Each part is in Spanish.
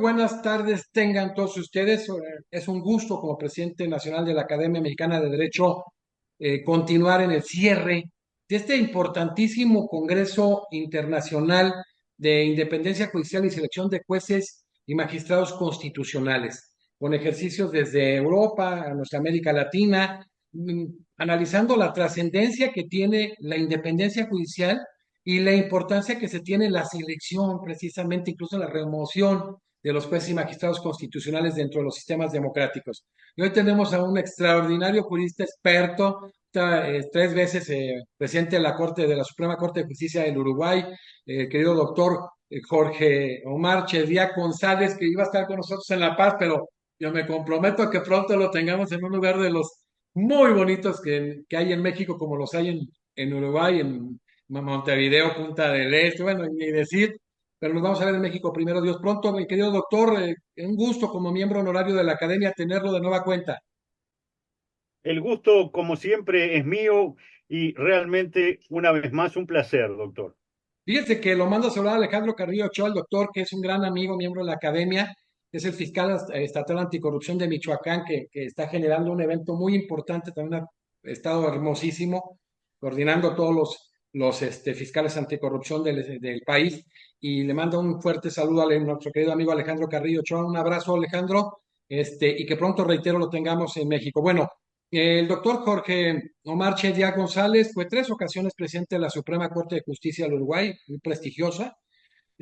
buenas tardes tengan todos ustedes. Es un gusto como presidente nacional de la Academia Mexicana de Derecho continuar en el cierre de este importantísimo Congreso Internacional de Independencia Judicial y Selección de Jueces y Magistrados Constitucionales, con ejercicios desde Europa a nuestra América Latina, analizando la trascendencia que tiene la independencia judicial y la importancia que se tiene en la selección, precisamente, incluso en la remoción de los jueces y magistrados constitucionales dentro de los sistemas democráticos. Y hoy tenemos a un extraordinario jurista experto, tres veces presidente de la Corte, de la Suprema Corte de Justicia del Uruguay, el querido doctor Jorge Omar Chediak González, que iba a estar con nosotros en La Paz, pero yo me comprometo a que pronto lo tengamos en un lugar de los muy bonitos que hay en México, como los hay en Uruguay, en Montevideo, Punta del Este, bueno, ni decir, pero nos vamos a ver en México primero, Dios pronto, mi querido doctor, un gusto como miembro honorario de la Academia tenerlo de nueva cuenta. El gusto, como siempre, es mío y realmente, una vez más, un placer, doctor. Fíjense que lo mando a saludar a Alejandro Carrillo Ochoa, el doctor, que es un gran amigo, miembro de la Academia, es el fiscal estatal anticorrupción de Michoacán, que está generando un evento muy importante, también un estado hermosísimo, coordinando todos los fiscales anticorrupción del país. Y le mando un fuerte saludo a nuestro querido amigo Alejandro Carrillo Ochoa. Un abrazo, Alejandro, y que pronto, reitero, lo tengamos en México. Bueno, el doctor Jorge Omar Chediak González fue tres ocasiones presidente de la Suprema Corte de Justicia del Uruguay, muy prestigiosa,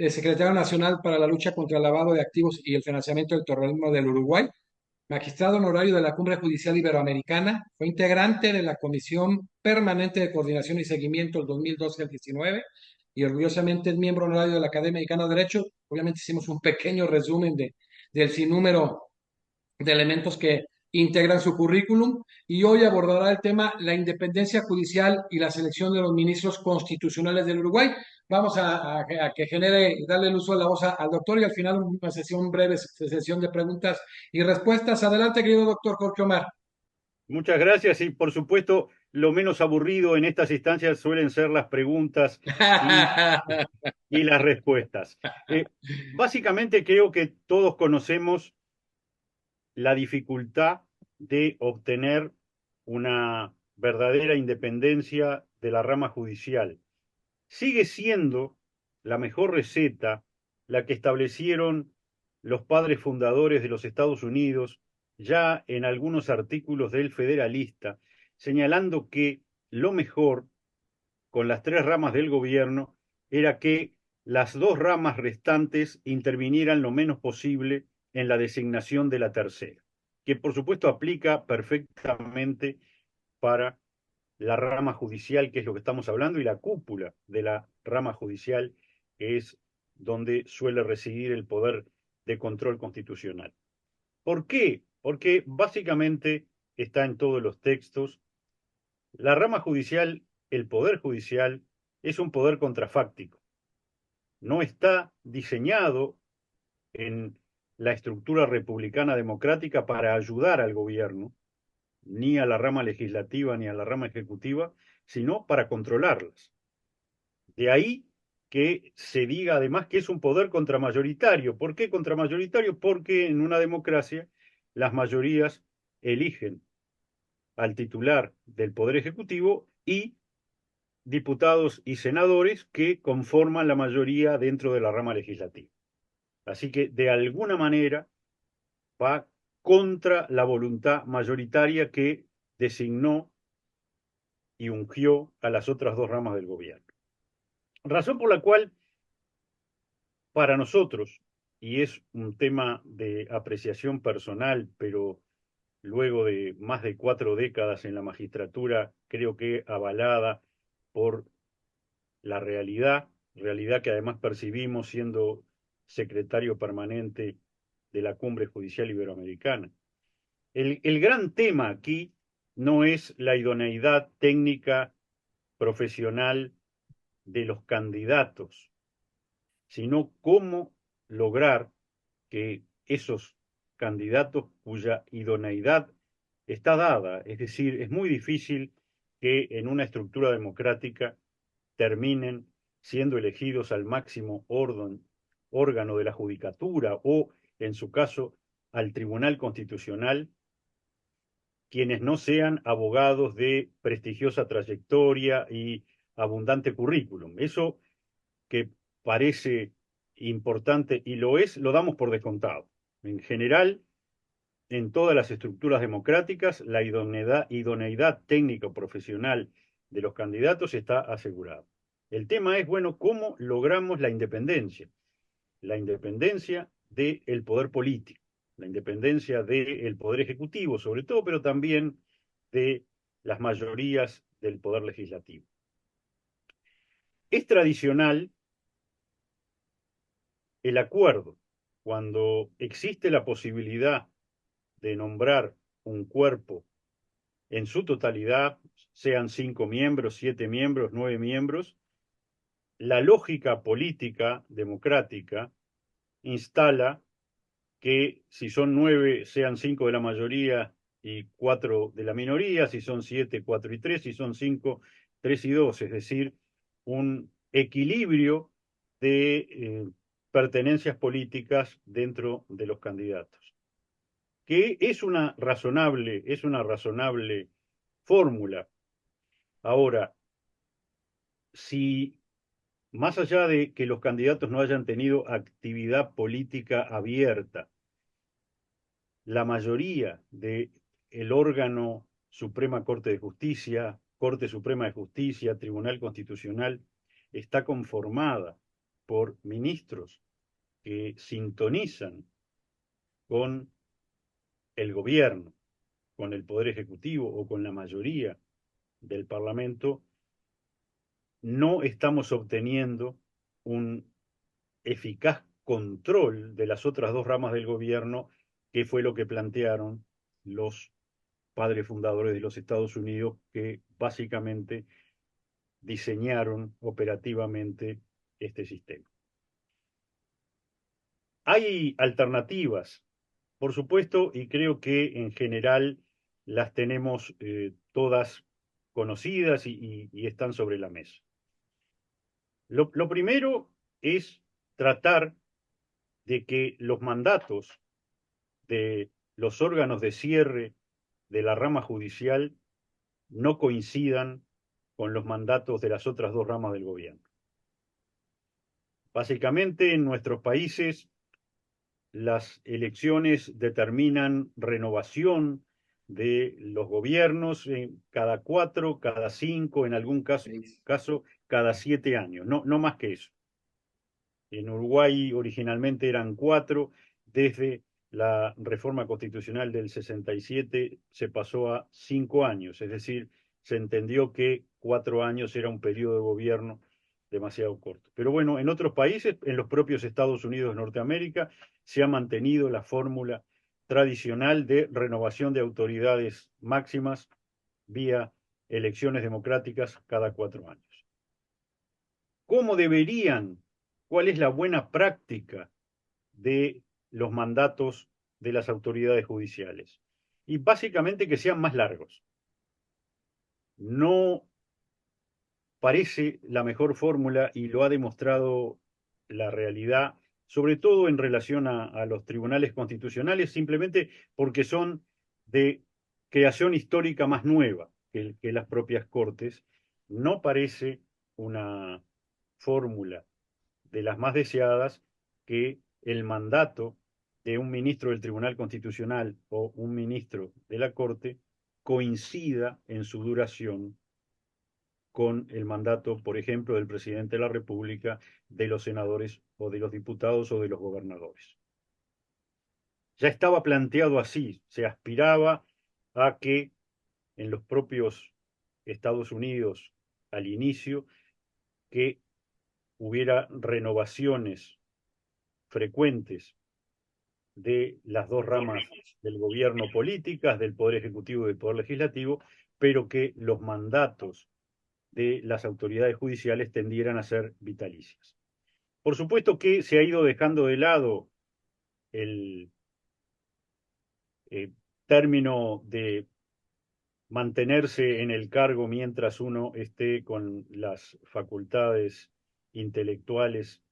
secretario nacional para la lucha contra el lavado de activos y el financiamiento del terrorismo del Uruguay, magistrado honorario de la Cumbre Judicial Iberoamericana, fue integrante de la Comisión Permanente de Coordinación y Seguimiento del 2012 al 19 y orgullosamente es miembro honorario de la Academia Mexicana de Derecho. Obviamente hicimos un pequeño resumen del sinnúmero de elementos que integran su currículum y hoy abordará el tema la independencia judicial y la selección de los ministros constitucionales del Uruguay. Vamos a que genere, darle el uso de la voz al doctor y al final una sesión breve, sesión de preguntas y respuestas. Adelante, querido doctor Jorge Omar. Muchas gracias y, por supuesto, lo menos aburrido en estas instancias suelen ser las preguntas y, y las respuestas. Básicamente, creo que todos conocemos la dificultad de obtener una verdadera independencia de la rama judicial. Sigue siendo la mejor receta la que establecieron los padres fundadores de los Estados Unidos ya en algunos artículos del Federalista, señalando que lo mejor con las tres ramas del gobierno era que las dos ramas restantes intervinieran lo menos posible en la designación de la tercera, que por supuesto aplica perfectamente para la rama judicial, que es lo que estamos hablando, y la cúpula de la rama judicial, que es donde suele residir el poder de control constitucional. ¿Por qué? Porque básicamente está en todos los textos. La rama judicial, el poder judicial, es un poder contrafáctico. No está diseñado en la estructura republicana democrática para ayudar al gobierno, ni a la rama legislativa ni a la rama ejecutiva, sino para controlarlas. De ahí que se diga además que es un poder contramayoritario. ¿Por qué contramayoritario? Porque en una democracia las mayorías eligen al titular del Poder Ejecutivo y diputados y senadores que conforman la mayoría dentro de la rama legislativa. Así que de alguna manera va contra la voluntad mayoritaria que designó y ungió a las otras dos ramas del gobierno. Razón por la cual para nosotros, y es un tema de apreciación personal, pero luego de más de 4 décadas en la magistratura, creo que avalada por la realidad que además percibimos siendo secretario permanente de la Cumbre Judicial Iberoamericana. El gran tema aquí no es la idoneidad técnica profesional de los candidatos, sino cómo lograr que esos candidatos cuya idoneidad está dada, es decir, es muy difícil que en una estructura democrática terminen siendo elegidos al máximo órgano de la judicatura o en su caso, al Tribunal Constitucional, quienes no sean abogados de prestigiosa trayectoria y abundante currículum. Eso que parece importante y lo es, lo damos por descontado. En general, en todas las estructuras democráticas, la idoneidad técnica profesional de los candidatos está asegurada. El tema es, bueno, ¿cómo logramos la independencia? La independencia del poder político, la independencia del poder ejecutivo, sobre todo, pero también de las mayorías del poder legislativo. Es tradicional el acuerdo cuando existe la posibilidad de nombrar un cuerpo en su totalidad, sean 5 miembros, 7 miembros, 9 miembros, la lógica política democrática instala que si son 9, sean 5 de la mayoría y 4 de la minoría, si son 7, 4 y 3, si son 5, 3 y 2, es decir, un equilibrio de pertenencias políticas dentro de los candidatos, que es una razonable fórmula. Ahora, si más allá de que los candidatos no hayan tenido actividad política abierta, la mayoría del órgano Suprema Corte de Justicia, Corte Suprema de Justicia, Tribunal Constitucional, está conformada por ministros que sintonizan con el gobierno, con el Poder Ejecutivo o con la mayoría del Parlamento, no estamos obteniendo un eficaz control de las otras dos ramas del gobierno, que fue lo que plantearon los padres fundadores de los Estados Unidos, que básicamente diseñaron operativamente este sistema. Hay alternativas, por supuesto, y creo que en general las tenemos todas conocidas y están sobre la mesa. Lo primero es tratar de que los mandatos de los órganos de cierre de la rama judicial no coincidan con los mandatos de las otras dos ramas del gobierno. Básicamente, en nuestros países, las elecciones determinan renovación de los gobiernos cada 4, cada 5, en algún caso cada 7 años, no más que eso. En Uruguay originalmente eran 4, desde la reforma constitucional del 67 se pasó a 5 años, es decir, se entendió que 4 años era un periodo de gobierno demasiado corto. Pero bueno, en otros países, en los propios Estados Unidos de Norteamérica, se ha mantenido la fórmula tradicional de renovación de autoridades máximas vía elecciones democráticas cada 4 años. ¿Cómo deberían? ¿Cuál es la buena práctica de los mandatos de las autoridades judiciales? Y básicamente que sean más largos. No parece la mejor fórmula y lo ha demostrado la realidad, sobre todo en relación a los tribunales constitucionales, simplemente porque son de creación histórica más nueva que las propias cortes. No parece una fórmula de las más deseadas que el mandato de un ministro del Tribunal Constitucional o un ministro de la Corte coincida en su duración con el mandato, por ejemplo, del presidente de la República, de los senadores o de los diputados o de los gobernadores. Ya estaba planteado así, se aspiraba a que en los propios Estados Unidos al inicio, que hubiera renovaciones frecuentes de las dos ramas del gobierno políticas, del Poder Ejecutivo y del Poder Legislativo, pero que los mandatos de las autoridades judiciales tendieran a ser vitalicias. Por supuesto que se ha ido dejando de lado el término de mantenerse en el cargo mientras uno esté con las facultades intelectuales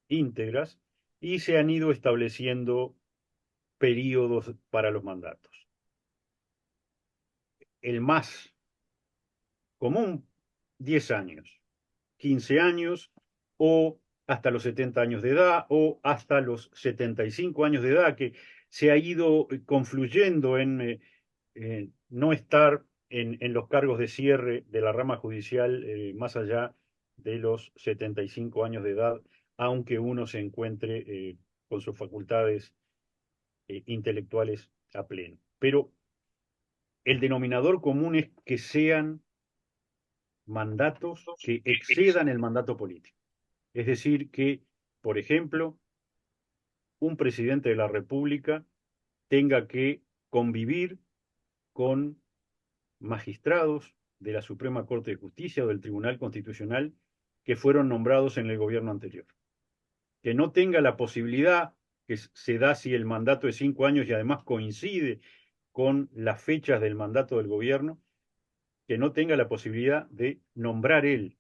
íntegras y se han ido estableciendo periodos para los mandatos. El más común, 10 años, 15 años o hasta los 70 años de edad o hasta los 75 años de edad, que se ha ido confluyendo en no estar en los cargos de cierre de la rama judicial más allá de los 75 años de edad, aunque uno se encuentre con sus facultades intelectuales a pleno. Pero el denominador común es que sean mandatos que excedan el mandato político. Es decir, que, por ejemplo, un presidente de la República tenga que convivir con magistrados de la Suprema Corte de Justicia o del Tribunal Constitucional que fueron nombrados en el gobierno anterior. Que no tenga la posibilidad, que se da si el mandato de 5 años y además coincide con las fechas del mandato del gobierno, que no tenga la posibilidad de nombrar él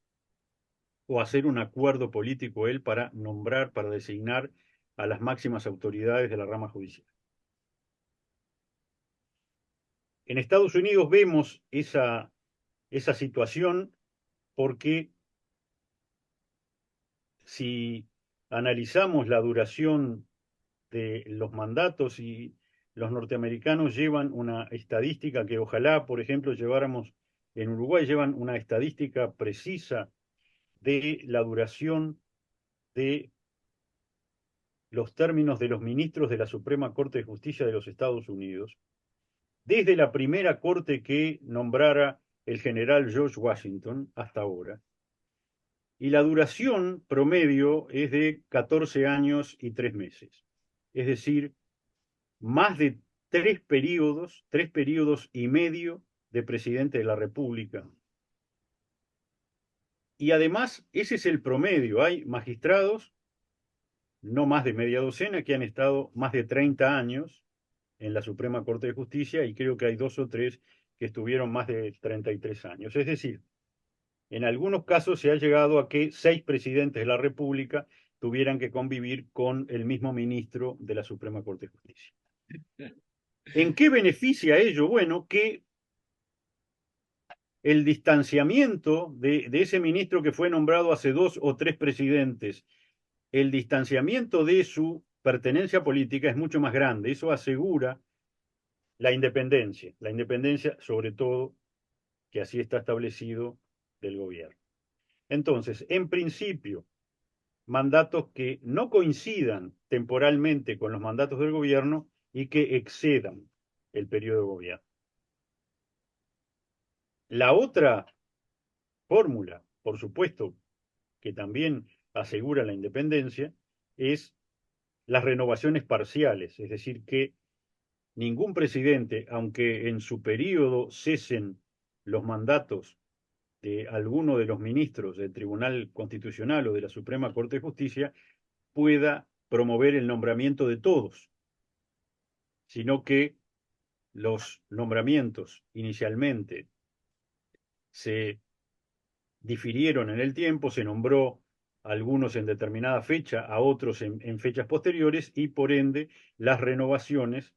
o hacer un acuerdo político él para nombrar, para designar a las máximas autoridades de la rama judicial. En Estados Unidos vemos esa situación porque si analizamos la duración de los mandatos, y los norteamericanos llevan una estadística que ojalá, por ejemplo, lleváramos en Uruguay, llevan una estadística precisa de la duración de los términos de los ministros de la Suprema Corte de Justicia de los Estados Unidos, desde la primera corte que nombrara el general George Washington hasta ahora. Y la duración promedio es de 14 años y 3 meses. Es decir, más de 3 periodos y medio de presidente de la República. Y además, ese es el promedio. Hay magistrados, no más de media docena, que han estado más de 30 años en la Suprema Corte de Justicia, y creo que hay 2 o 3 que estuvieron más de 33 años. Es decir, en algunos casos se ha llegado a que 6 presidentes de la República tuvieran que convivir con el mismo ministro de la Suprema Corte de Justicia. ¿En qué beneficia ello? Bueno, que el distanciamiento de ese ministro que fue nombrado hace 2 o 3 presidentes, el distanciamiento de su pertenencia política es mucho más grande. Eso asegura la independencia sobre todo, que así está establecido, del gobierno. Entonces, en principio, mandatos que no coincidan temporalmente con los mandatos del gobierno y que excedan el periodo de gobierno. La otra fórmula, por supuesto, que también asegura la independencia, es las renovaciones parciales, es decir, que ningún presidente, aunque en su periodo cesen los mandatos de alguno de los ministros del Tribunal Constitucional o de la Suprema Corte de Justicia, pueda promover el nombramiento de todos, sino que los nombramientos inicialmente se difirieron en el tiempo, se nombró a algunos en determinada fecha, a otros en fechas posteriores, y por ende las renovaciones,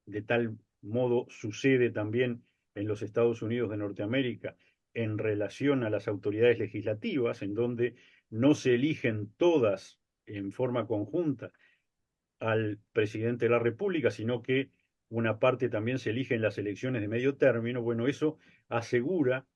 de tal modo sucede también en los Estados Unidos de Norteamérica en relación a las autoridades legislativas, en donde no se eligen todas en forma conjunta al presidente de la República, sino que una parte también se elige en las elecciones de medio término. Bueno, eso asegura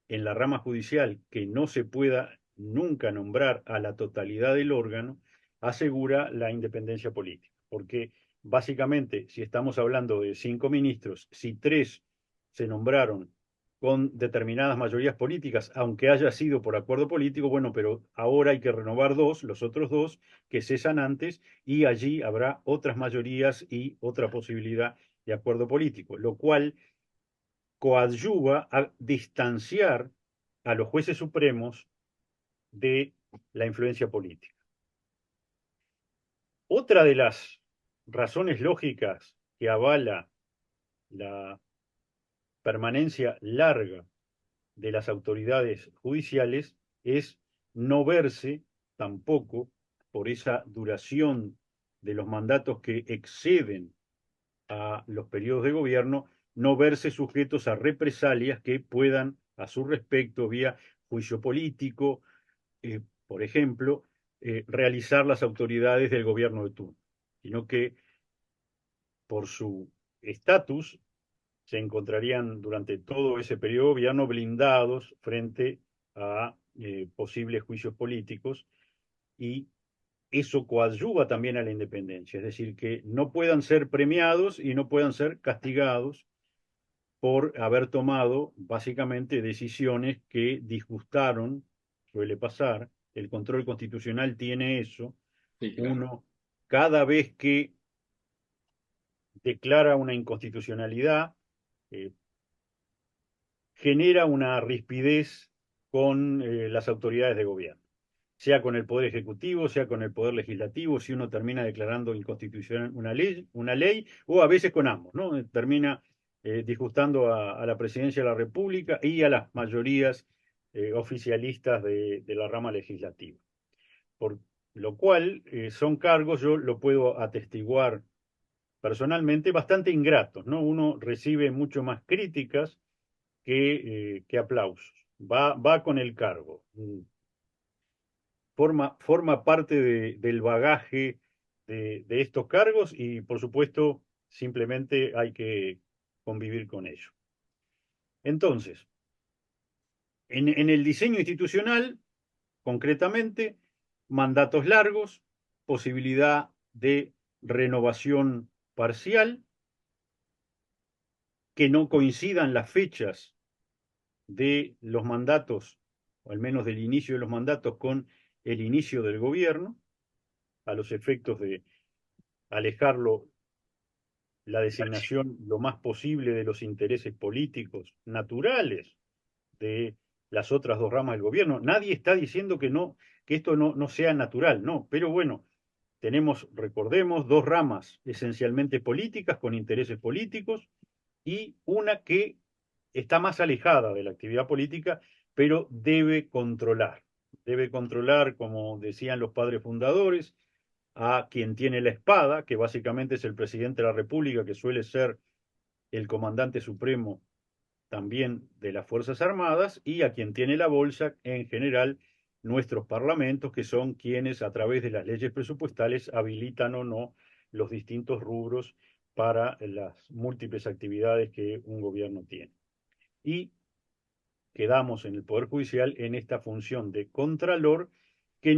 en la rama judicial que no se pueda nunca nombrar a la totalidad del órgano, asegura la independencia política, porque básicamente, si estamos hablando de 5 ministros, si 3 se nombraron con determinadas mayorías políticas, aunque haya sido por acuerdo político, bueno, pero ahora hay que renovar 2, los otros 2 que cesan antes, y allí habrá otras mayorías y otra posibilidad de acuerdo político, lo cual coadyuva a distanciar a los jueces supremos de la influencia política. Otra de las razones lógicas que avala la permanencia larga de las autoridades judiciales es no verse tampoco, por esa duración de los mandatos que exceden a los periodos de gobierno, no verse sujetos a represalias que puedan, a su respecto, vía juicio político, por ejemplo, realizar las autoridades del gobierno de turno, sino que por su estatus se encontrarían durante todo ese periodo de gobierno blindados frente a posibles juicios políticos, y eso coadyuva también a la independencia, es decir, que no puedan ser premiados y no puedan ser castigados por haber tomado básicamente decisiones que disgustaron, suele pasar, el control constitucional tiene eso, Sí, claro. uno, cada vez que declara una inconstitucionalidad, eh, genera una rispidez con las autoridades de gobierno, sea con el Poder Ejecutivo, sea con el Poder Legislativo, si uno termina declarando inconstitucional una ley, o a veces con ambos, ¿no? Termina disgustando a la Presidencia de la República y a las mayorías oficialistas de la rama legislativa. Por lo cual son cargos, yo lo puedo atestiguar personalmente, bastante ingratos, ¿no? Uno recibe mucho más críticas que aplausos. Va con el cargo. Forma parte del bagaje de estos cargos y, por supuesto, simplemente hay que convivir con ello. Entonces, en el diseño institucional, concretamente, mandatos largos, posibilidad de renovación parcial, que no coincidan las fechas de los mandatos, o al menos del inicio de los mandatos, con el inicio del gobierno, a los efectos de alejarlo la designación lo más posible de los intereses políticos naturales de las otras dos ramas del gobierno. Nadie está diciendo que no, que esto no sea natural, no, pero bueno, tenemos, recordemos, dos ramas esencialmente políticas con intereses políticos y una que está más alejada de la actividad política, pero debe controlar, como decían los padres fundadores, a quien tiene la espada, que básicamente es el presidente de la República, que suele ser el comandante supremo también de las Fuerzas Armadas, y a quien tiene la bolsa, en general, nuestros parlamentos, que son quienes a través de las leyes presupuestales habilitan o no los distintos rubros para las múltiples actividades que un gobierno tiene. Y quedamos en el Poder Judicial en esta función de contralor que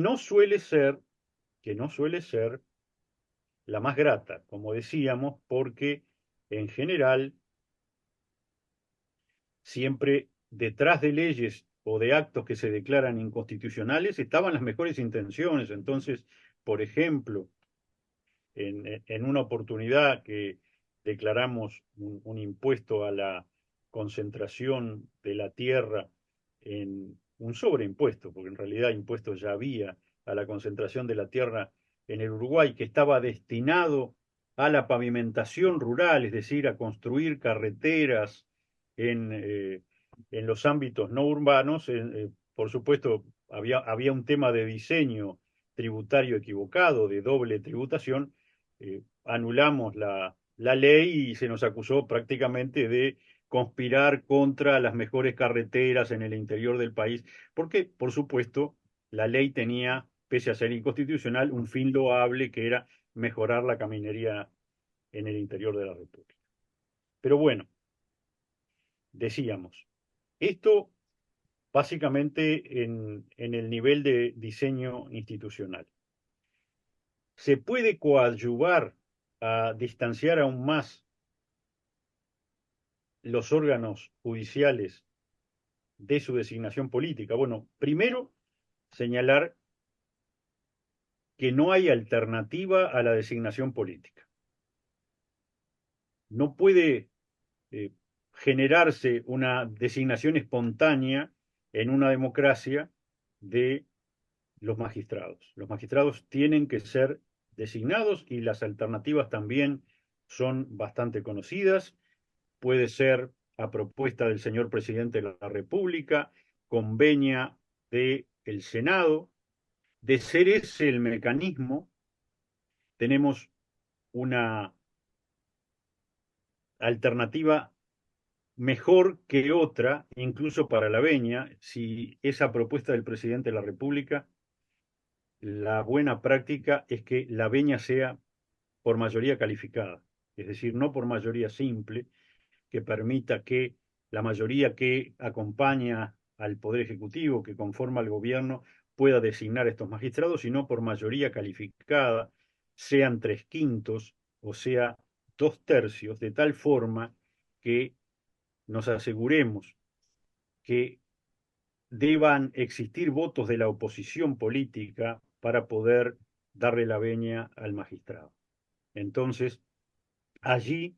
que no suele ser la más grata, como decíamos, porque en general siempre detrás de leyes o de actos que se declaran inconstitucionales estaban las mejores intenciones. Entonces, por ejemplo, en una oportunidad que declaramos un impuesto a la concentración de la tierra, en un sobreimpuesto, porque en realidad impuestos ya había a la concentración de la tierra en el Uruguay, que estaba destinado a la pavimentación rural, es decir, a construir carreteras en los ámbitos no urbanos. Por supuesto, había un tema de diseño tributario equivocado, de doble tributación. Anulamos la ley y se nos acusó prácticamente de conspirar contra las mejores carreteras en el interior del país, porque, por supuesto, la ley tenía, pese a ser inconstitucional, un fin loable, que era mejorar la caminería en el interior de la República. Pero bueno, decíamos, esto básicamente en el nivel de diseño institucional. ¿Se puede coadyuvar a distanciar aún más los órganos judiciales de su designación política? Bueno, primero, señalar que no hay alternativa a la designación política. No puede generarse una designación espontánea en una democracia de los magistrados. Los magistrados tienen que ser designados y las alternativas también son bastante conocidas. Puede ser a propuesta del señor presidente de la República, con venia del Senado. De ser ese el mecanismo, tenemos una alternativa mejor que otra, incluso para la venia, si esa propuesta del presidente de la República, la buena práctica es que la venia sea por mayoría calificada, es decir, no por mayoría simple, que permita que la mayoría que acompaña al Poder Ejecutivo, que conforma el gobierno, pueda designar estos magistrados, sino por mayoría calificada, sean 3/5 o sea 2/3, de tal forma que nos aseguremos que deban existir votos de la oposición política para poder darle la venia al magistrado. Entonces, allí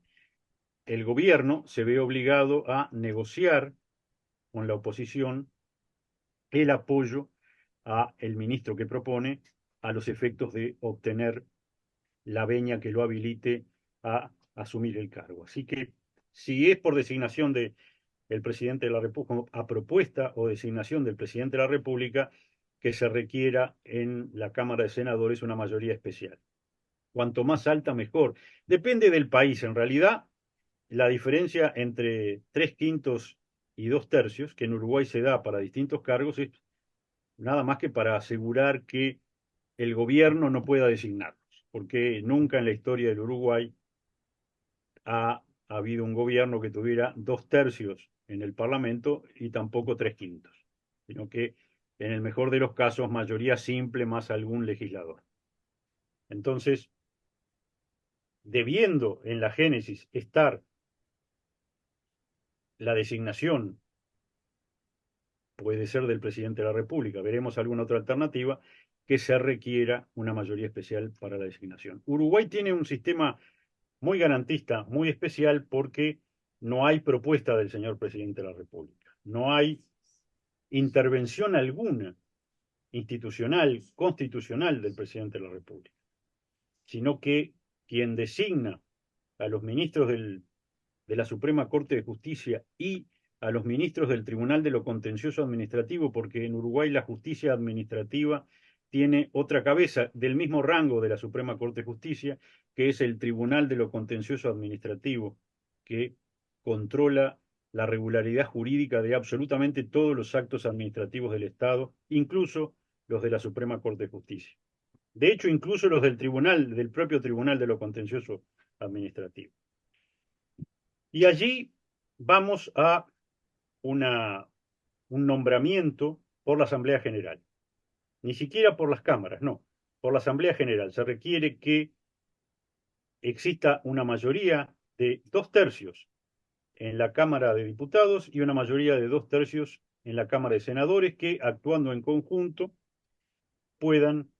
el gobierno se ve obligado a negociar con la oposición el apoyo a el ministro que propone a los efectos de obtener la venia que lo habilite a asumir el cargo. Así que si es por designación de el presidente de la República, a propuesta o designación del presidente de la República, que se requiera en la Cámara de Senadores una mayoría especial. Cuanto más alta, mejor. Depende del país. En realidad, la diferencia entre 3/5 y 2/3, que en Uruguay se da para distintos cargos, es nada más que para asegurar que el gobierno no pueda designarlos, porque nunca en la historia del Uruguay ha habido un gobierno que tuviera 2/3 en el Parlamento y tampoco 3/5, sino que en el mejor de los casos mayoría simple más algún legislador. Entonces, debiendo en la génesis estar la designación, puede ser del presidente de la República, veremos alguna otra alternativa, que se requiera una mayoría especial para la designación. Uruguay tiene un sistema muy garantista, muy especial, porque no hay propuesta del señor presidente de la República. No hay intervención alguna institucional, constitucional del presidente de la República, sino que quien designa a los ministros de la Suprema Corte de Justicia y a los ministros del Tribunal de lo Contencioso Administrativo, porque en Uruguay la justicia administrativa tiene otra cabeza del mismo rango de la Suprema Corte de Justicia, que es el Tribunal de lo Contencioso Administrativo, que controla la regularidad jurídica de absolutamente todos los actos administrativos del Estado, incluso los de la Suprema Corte de Justicia. De hecho, incluso los del propio Tribunal de lo Contencioso Administrativo. Y allí vamos a un nombramiento por la Asamblea General. Ni siquiera por las cámaras, no, por la Asamblea General. Se requiere que exista una mayoría de 2/3 en la Cámara de Diputados y una mayoría de 2/3 en la Cámara de Senadores, que actuando en conjunto puedan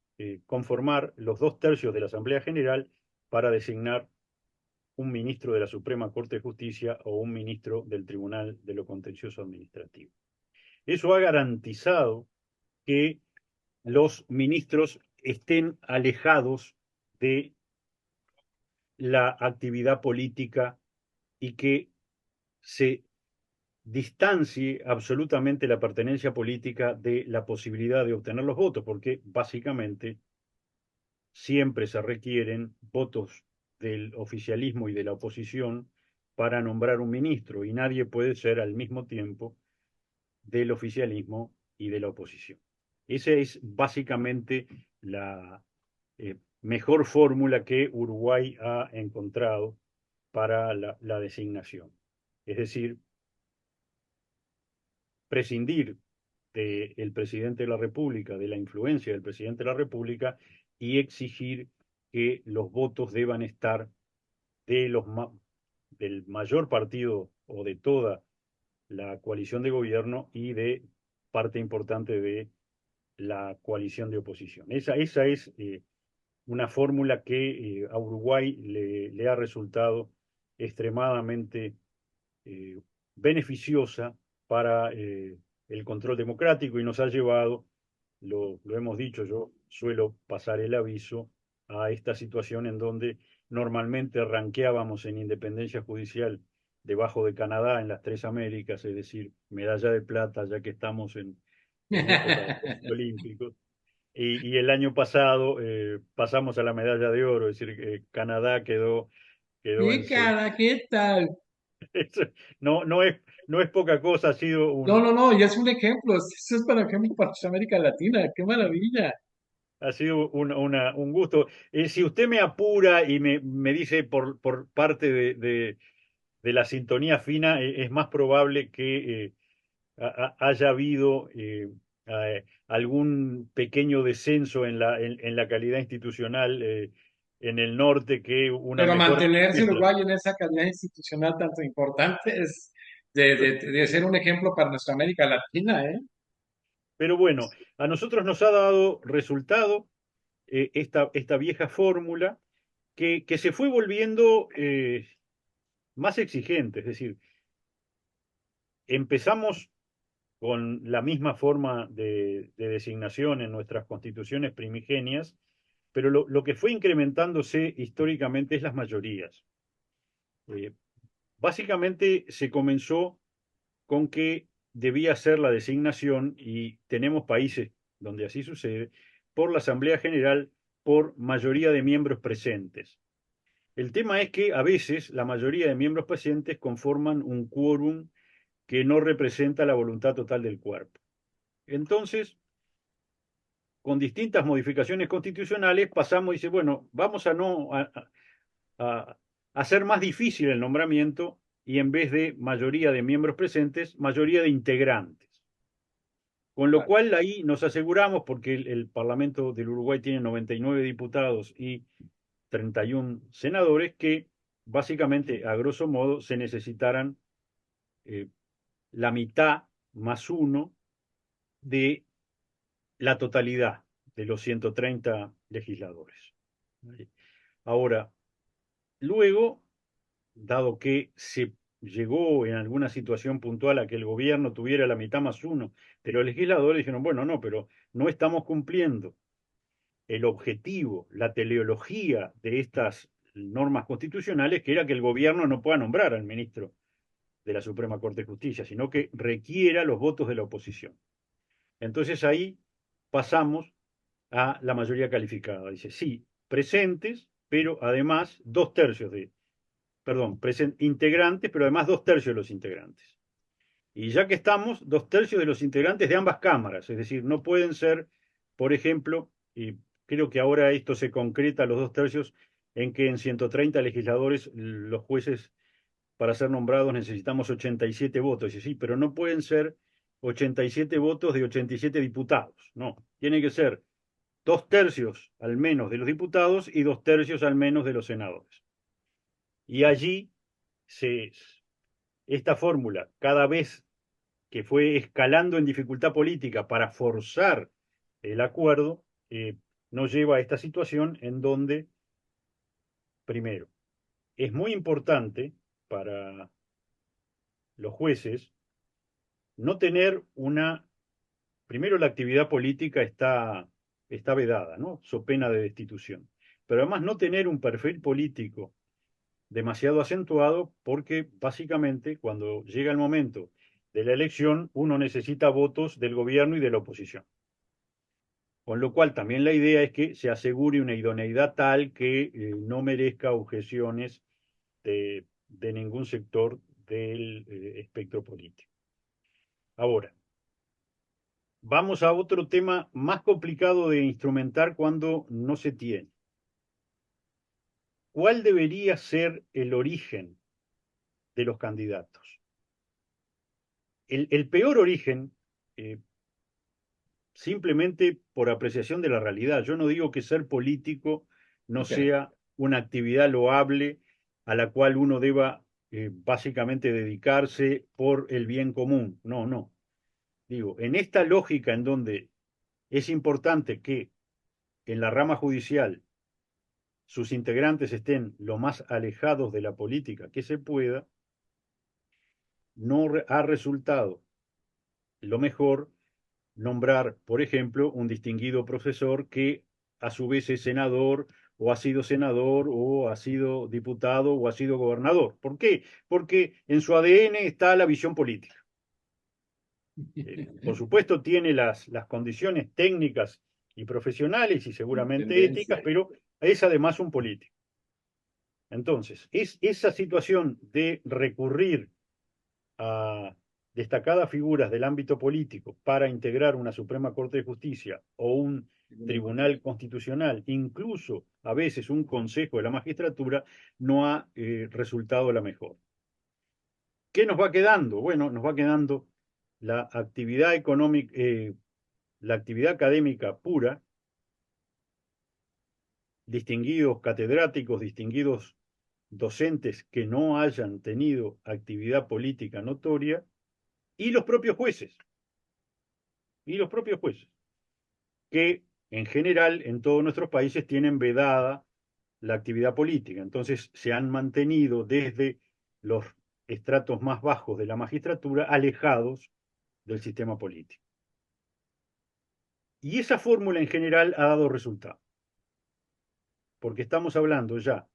conformar los 2/3 de la Asamblea General para designar un ministro de la Suprema Corte de Justicia o un ministro del Tribunal de lo Contencioso Administrativo. Eso ha garantizado que los ministros estén alejados de la actividad política y que se distancie absolutamente la pertenencia política de la posibilidad de obtener los votos, porque básicamente siempre se requieren votos del oficialismo y de la oposición para nombrar un ministro, y nadie puede ser al mismo tiempo del oficialismo y de la oposición. Esa es básicamente la mejor fórmula que Uruguay ha encontrado para la designación. Es decir, prescindir del presidente de la República, de la influencia del presidente de la República, y exigir que los votos deban estar del mayor partido o de toda la coalición de gobierno y de parte importante de la coalición de oposición. Esa es una fórmula que a Uruguay le ha resultado extremadamente beneficiosa para el control democrático, y nos ha llevado, lo hemos dicho, yo suelo pasar el aviso, a esta situación en donde normalmente ranqueábamos en independencia judicial debajo de Canadá en las tres Américas, es decir, medalla de plata, ya que estamos en época de Juegos Olímpicos. y el año pasado pasamos a la medalla de oro, es decir, que Canadá quedó en ¿Qué cara? ¿Qué tal? eso no, no es poca cosa, ha sido No, no, no, ya es un ejemplo. Eso es para ejemplo para América Latina. ¡Qué maravilla! ha sido un gusto. Si usted me apura y me dice por parte de la sintonía fina, es más probable que haya habido algún pequeño descenso en la calidad institucional en el norte que una Pero mejora. mantenerse Uruguay en esa calidad institucional tanto importante es de ser un ejemplo para nuestra América Latina, ¿eh? Pero bueno, a nosotros nos ha dado resultado esta vieja fórmula que se fue volviendo más exigente. Es decir, empezamos con la misma forma de designación en nuestras constituciones primigenias, pero lo que fue incrementándose históricamente es las mayorías. Eh, Básicamente se comenzó con que debía ser la designación, y tenemos países donde así sucede, por la Asamblea General por mayoría de miembros presentes. El tema es que a veces la mayoría de miembros presentes conforman un quórum que no representa la voluntad total del cuerpo. Entonces, con distintas modificaciones constitucionales, pasamos y dice, bueno, vamos a no a hacer más difícil el nombramiento y en vez de mayoría de miembros presentes, mayoría de integrantes. Con lo Claro. cual ahí nos aseguramos, porque el Parlamento del Uruguay tiene 99 diputados y 31 senadores, que básicamente, a grosso modo, se necesitaran eh, la mitad más uno de la totalidad de los 130 legisladores. Ahora, luego, dado que se llegó en alguna situación puntual a que el gobierno tuviera la mitad más uno de los legisladores, dijeron, bueno, no, pero no estamos cumpliendo el objetivo, la teleología de estas normas constitucionales, que era que el gobierno no pueda nombrar al ministro de la Suprema Corte de Justicia, sino que requiera los votos de la oposición. Entonces ahí pasamos a la mayoría calificada. Dice, sí, presentes, pero además dos tercios de, perdón, integrantes, pero además dos tercios de los integrantes. Y ya que estamos, dos tercios de los integrantes de ambas cámaras, es decir, no pueden ser, por ejemplo, y creo que ahora esto se concreta, los dos tercios, en que en 130 legisladores los jueces para ser nombrados necesitamos 87 votos. Y sí, pero no pueden ser 87 votos de 87 diputados, no, tiene que ser dos tercios al menos de los diputados y dos tercios al menos de los senadores. Y allí se, esta fórmula, cada vez que fue escalando en dificultad política para forzar el acuerdo, nos lleva a esta situación en donde, primero, es muy importante para los jueces no tener una, primero la actividad política está vedada, ¿no? So pena de destitución. Pero además no tener un perfil político demasiado acentuado, porque básicamente cuando llega el momento de la elección uno necesita votos del gobierno y de la oposición. Con lo cual también la idea es que se asegure una idoneidad tal que no merezca objeciones de ningún sector del espectro político. Ahora, vamos a otro tema más complicado de instrumentar cuando no se tiene. ¿Cuál debería ser el origen de los candidatos? El peor origen, eh, simplemente por apreciación de la realidad. Yo no digo que ser político no Ok. sea una actividad loable a la cual uno deba básicamente dedicarse por el bien común. No, no. Digo, en esta lógica en donde es importante que en la rama judicial sus integrantes estén lo más alejados de la política que se pueda, no ha resultado lo mejor nombrar, por ejemplo, un distinguido profesor que a su vez es senador o ha sido senador o ha sido diputado o ha sido gobernador. ¿Por qué? Porque en su ADN está la visión política. Por supuesto tiene las condiciones técnicas y profesionales y seguramente éticas, Tendencia. pero es además un político. Entonces, es esa situación de recurrir a destacadas figuras del ámbito político para integrar una Suprema Corte de Justicia o un Tribunal Constitucional, incluso a veces un Consejo de la Magistratura, no ha resultado la mejor. ¿Qué nos va quedando? Bueno, nos va quedando la actividad económica, la actividad académica pura, distinguidos catedráticos, distinguidos docentes que no hayan tenido actividad política notoria, y los propios jueces, y los propios jueces, que en general en todos nuestros países tienen vedada la actividad política. Entonces se han mantenido desde los estratos más bajos de la magistratura alejados del sistema político. Y esa fórmula en general ha dado resultado, porque estamos hablando ya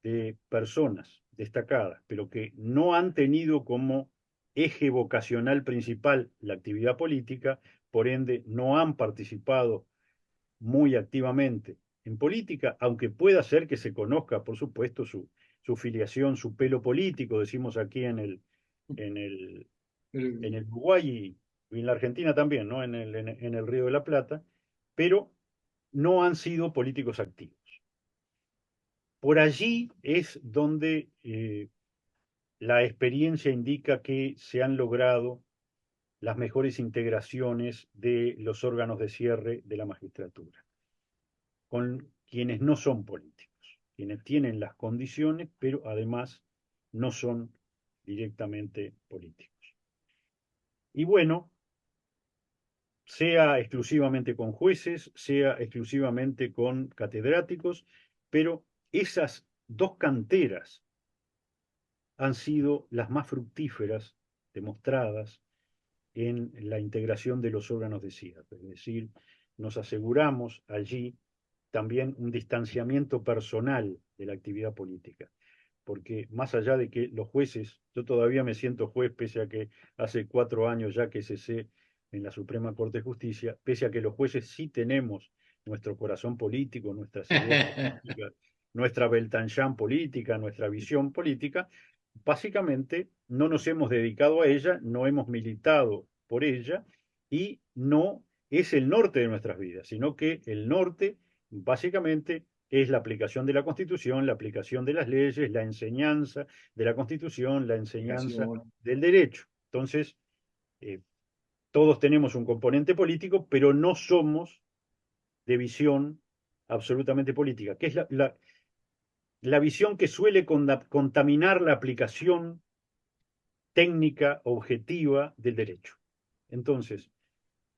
de personas destacadas, pero que no han tenido como eje vocacional principal la actividad política, por ende no han participado muy activamente en política, aunque pueda ser que se conozca, por supuesto, su filiación, su pelo político, decimos aquí en el, en el Uruguay y en la Argentina también, ¿no? En el Río de la Plata, pero no han sido políticos activos. Por allí es donde la experiencia indica que se han logrado las mejores integraciones de los órganos de cierre de la magistratura, con quienes no son políticos, quienes tienen las condiciones, pero además no son directamente políticos. Y bueno, sea exclusivamente con jueces, sea exclusivamente con catedráticos, pero esas dos canteras han sido las más fructíferas demostradas en la integración de los órganos de cierre. Es decir, nos aseguramos allí también un distanciamiento personal de la actividad política, porque más allá de que los jueces, yo todavía me siento juez, pese a que hace 4 años ya que cesé en la Suprema Corte de Justicia, pese a que los jueces sí tenemos nuestro corazón político, nuestras ideas políticas, nuestra Beltanchán política, nuestra visión política, básicamente no nos hemos dedicado a ella, no hemos militado por ella y no es el norte de nuestras vidas, sino que el norte básicamente es la aplicación de la Constitución, la aplicación de las leyes, la enseñanza de la Constitución, la enseñanza del derecho. Entonces, eh, todos tenemos un componente político, pero no somos de visión absolutamente política, que es la visión que suele contaminar la aplicación técnica objetiva del derecho. Entonces,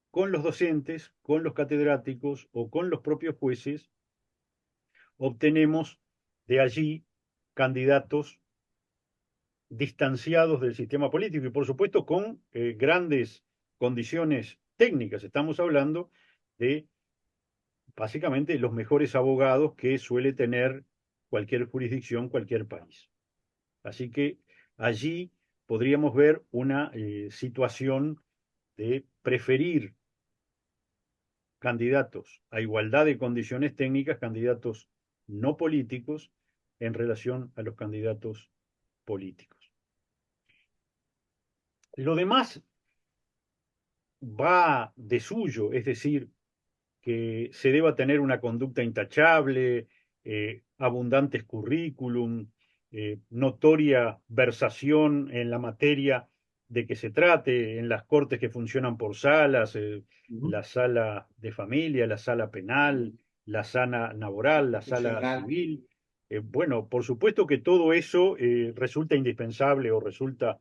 con los docentes, con los catedráticos o con los propios jueces, obtenemos de allí candidatos distanciados del sistema político y por supuesto con grandes condiciones técnicas. Estamos hablando de básicamente los mejores abogados que suele tener cualquier jurisdicción, cualquier país. Así que allí podríamos ver una situación de preferir candidatos a igualdad de condiciones técnicas, candidatos no políticos, en relación a los candidatos políticos. Lo demás va de suyo, es decir, que se deba tener una conducta intachable, abundantes currículum, notoria versación en la materia de que se trate, en las cortes que funcionan por salas, la sala de familia, la sala penal, la sala laboral, la sala civil. Bueno, por supuesto que todo eso resulta indispensable o resulta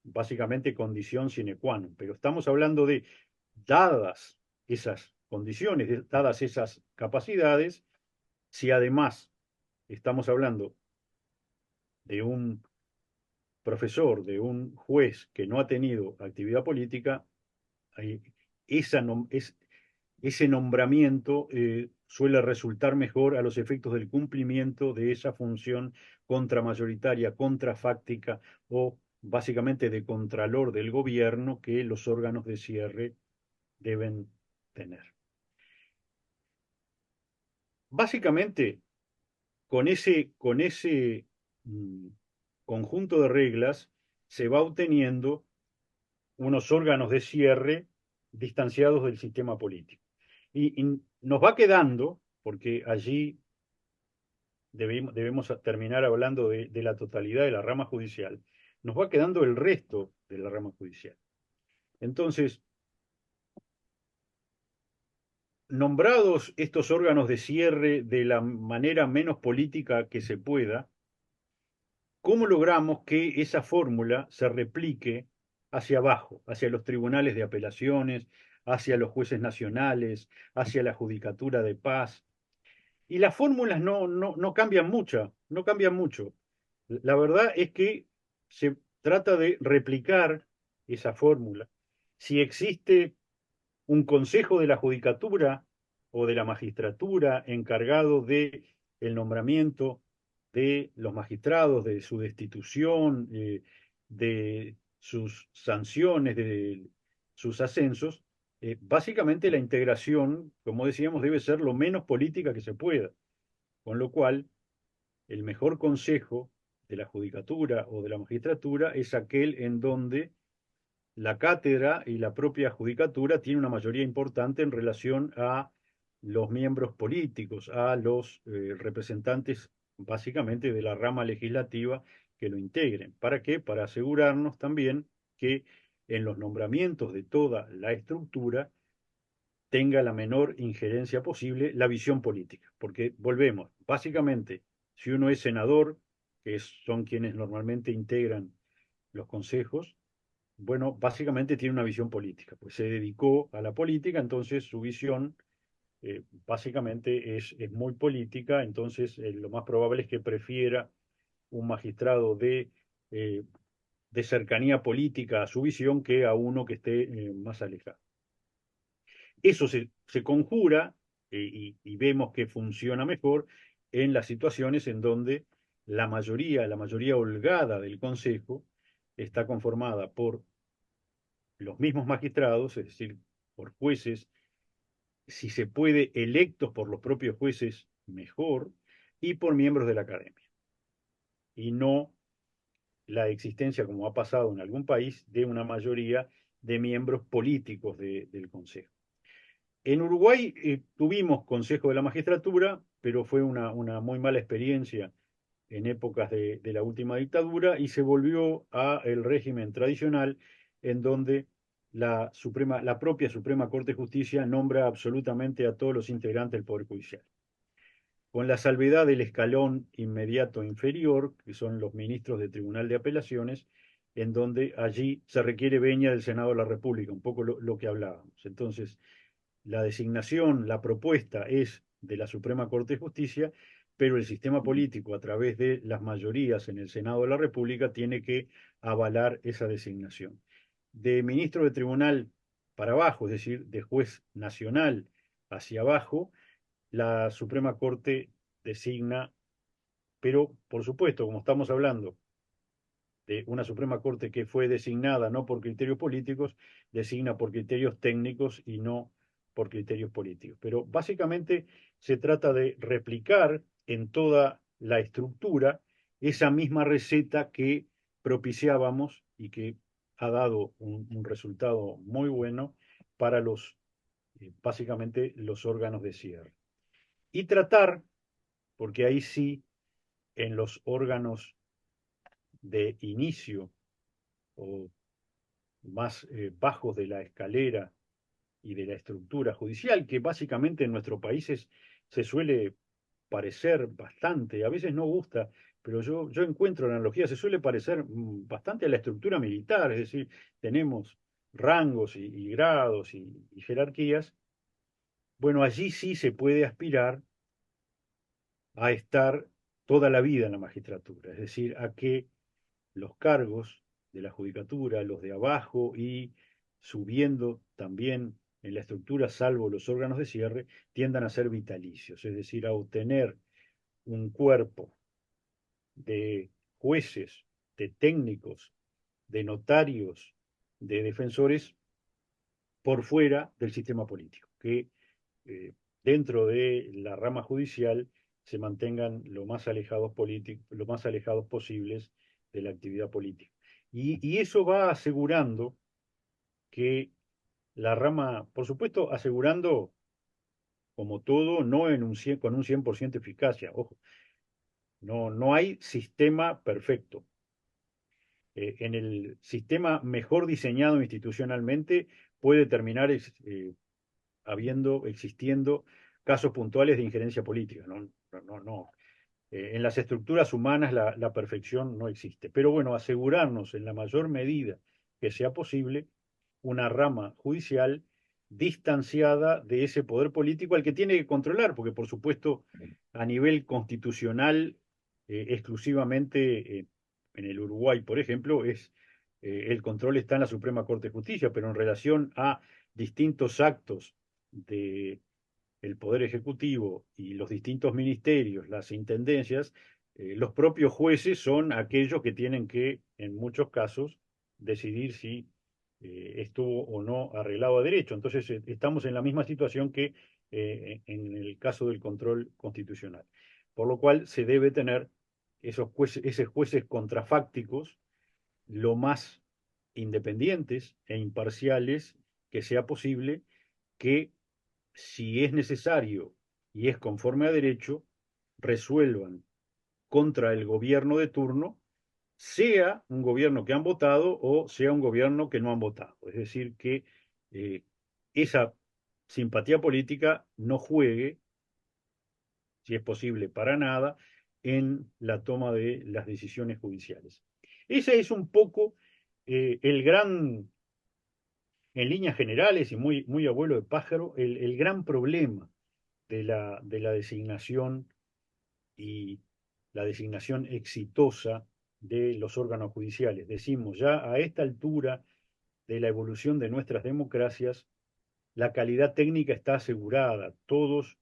básicamente condición sine qua non, pero estamos hablando de, dadas esas condiciones, dadas esas capacidades, si además estamos hablando de un profesor, de un juez que no ha tenido actividad política, esa ese nombramiento suele resultar mejor a los efectos del cumplimiento de esa función contramayoritaria, contrafáctica o básicamente de contralor del gobierno que los órganos de cierre deben tener. básicamente, con ese mm, conjunto de reglas se va obteniendo unos órganos de cierre distanciados del sistema político. Y nos va quedando, porque allí debemos terminar hablando de la totalidad de la rama judicial, nos va quedando el resto de la rama judicial. Entonces, nombrados estos órganos de cierre de la manera menos política que se pueda, ¿cómo logramos que esa fórmula se replique hacia abajo, hacia los tribunales de apelaciones, hacia los jueces nacionales, hacia la judicatura de paz? Y las fórmulas no cambian mucho, no cambian mucho. La verdad es que se trata de replicar esa fórmula. Si existe un consejo de la judicatura o de la magistratura encargado de el nombramiento de los magistrados, de su destitución, de sus sanciones, de sus ascensos, básicamente la integración, como decíamos, debe ser lo menos política que se pueda, con lo cual el mejor consejo de la judicatura o de la magistratura es aquel en donde la cátedra y la propia judicatura tiene una mayoría importante en relación a los miembros políticos, a los representantes básicamente de la rama legislativa que lo integren. ¿Para qué? Para asegurarnos también que en los nombramientos de toda la estructura tenga la menor injerencia posible la visión política. Porque volvemos, básicamente, si uno es senador, que son quienes normalmente integran los consejos, bueno, básicamente tiene una visión política, pues se dedicó a la política, entonces su visión básicamente es muy política, entonces lo más probable es que prefiera un magistrado eh, de cercanía política a su visión que a uno que esté más alejado. Eso se conjura y vemos que funciona mejor en las situaciones en donde la mayoría holgada del Consejo está conformada por los mismos magistrados, es decir, por jueces, si se puede, electos por los propios jueces, mejor, y por miembros de la academia. Y no la existencia, como ha pasado en algún país, de una mayoría de miembros políticos del Consejo. En Uruguay tuvimos Consejo de la Magistratura, pero fue una muy mala experiencia en épocas de la última dictadura y se volvió a el régimen tradicional en donde la propia Suprema Corte de Justicia nombra absolutamente a todos los integrantes del Poder Judicial, con la salvedad del escalón inmediato inferior, que son los ministros de Tribunal de Apelaciones, en donde allí se requiere venia del Senado de la República, un poco lo que hablábamos. Entonces, la designación, la propuesta es de la Suprema Corte de Justicia, pero el sistema político, a través de las mayorías en el Senado de la República, tiene que avalar esa designación. De ministro de tribunal para abajo, es decir, de juez nacional hacia abajo, la Suprema Corte designa, pero por supuesto, como estamos hablando de una Suprema Corte que fue designada no por criterios políticos, designa por criterios técnicos y no por criterios políticos. Pero básicamente se trata de replicar en toda la estructura esa misma receta que propiciábamos y que ha dado un resultado muy bueno para básicamente los órganos de cierre. Y tratar, porque ahí sí, en los órganos de inicio o más bajos de la escalera y de la estructura judicial, que básicamente en nuestros países se suele parecer bastante, a veces no gusta, pero yo encuentro analogías, se suele parecer bastante a la estructura militar, es decir, tenemos rangos y grados y jerarquías. Bueno, allí sí se puede aspirar a estar toda la vida en la magistratura, es decir, a que los cargos de la judicatura, los de abajo y subiendo también en la estructura, salvo los órganos de cierre, tiendan a ser vitalicios, es decir, a obtener un cuerpo de jueces, de técnicos, de notarios, de defensores por fuera del sistema político, que dentro de la rama judicial se mantengan lo más alejados posibles de la actividad política. Y eso va asegurando que la rama, por supuesto, asegurando, como todo, no en un 100, con un 100% eficacia. Ojo, no hay sistema perfecto. En el sistema mejor diseñado institucionalmente puede terminar existiendo casos puntuales de injerencia política. No. En las estructuras humanas la perfección no existe. Pero bueno, asegurarnos en la mayor medida que sea posible una rama judicial distanciada de ese poder político al que tiene que controlar, porque por supuesto a nivel constitucional, exclusivamente en el Uruguay, por ejemplo, el control está en la Suprema Corte de Justicia, pero en relación a distintos actos del Poder Ejecutivo y los distintos ministerios, las intendencias, los propios jueces son aquellos que tienen que, en muchos casos, decidir si estuvo o no arreglado a derecho. Entonces, estamos en la misma situación que en el caso del control constitucional. Por lo cual, se debe tener esos jueces contrafácticos lo más independientes e imparciales que sea posible, que si es necesario y es conforme a derecho, resuelvan contra el gobierno de turno, sea un gobierno que han votado o sea un gobierno que no han votado. Es decir, que eh, esa simpatía política no juegue, si es posible, para nada en la toma de las decisiones judiciales. Ese es un poco el gran, en líneas generales y muy abuelo de pájaro, el gran problema de la designación y la designación exitosa de los órganos judiciales. Decimos, ya a esta altura de la evolución de nuestras democracias, la calidad técnica está asegurada. Todos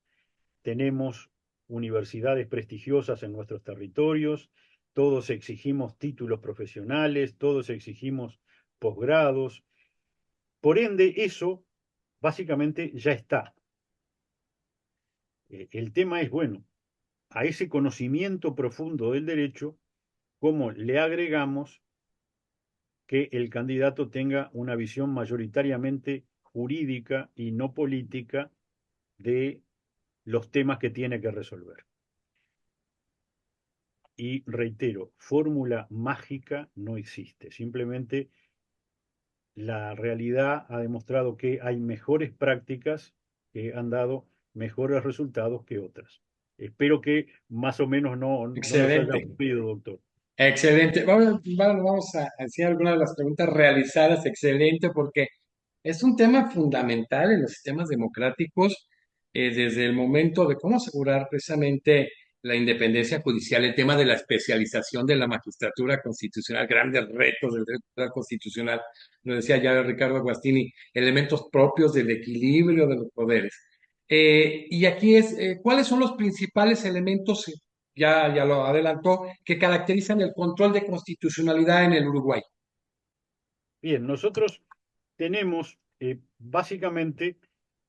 tenemos universidades prestigiosas en nuestros territorios, todos exigimos títulos profesionales, todos exigimos posgrados. Por ende, eso básicamente ya está. El tema es, bueno, a ese conocimiento profundo del derecho, cómo le agregamos que el candidato tenga una visión mayoritariamente jurídica y no política de los temas que tiene que resolver. Y reitero, fórmula mágica no existe. Simplemente la realidad ha demostrado que hay mejores prácticas que han dado mejores resultados que otras. Espero que más o menos no los haya Excelente. aburrido, doctor. Excelente. Vamos a hacer algunas de las preguntas realizadas. Excelente, porque es un tema fundamental en los sistemas democráticos, desde el momento de cómo asegurar precisamente la independencia judicial, el tema de la especialización de la magistratura constitucional, grandes retos del derecho constitucional, lo decía ya Ricardo Agostini, elementos propios del equilibrio de los poderes. Y aquí ¿cuáles son los principales elementos, ya lo adelantó, que caracterizan el control de constitucionalidad en el Uruguay? Bien, nosotros tenemos básicamente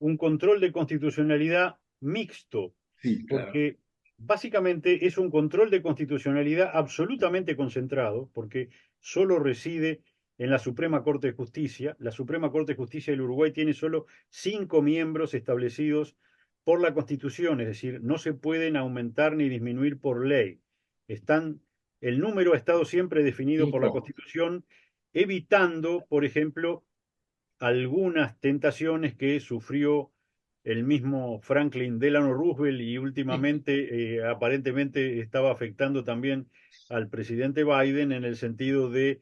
un control de constitucionalidad mixto, Sí, claro. porque básicamente es un control de constitucionalidad absolutamente concentrado, porque solo reside en la Suprema Corte de Justicia. La Suprema Corte de Justicia del Uruguay tiene solo 5 miembros establecidos por la Constitución, es decir, no se pueden aumentar ni disminuir por ley. Están, el número ha estado siempre definido por la Cinco. Constitución, evitando, por ejemplo, algunas tentaciones que sufrió el mismo Franklin Delano Roosevelt y últimamente aparentemente estaba afectando también al presidente Biden en el sentido de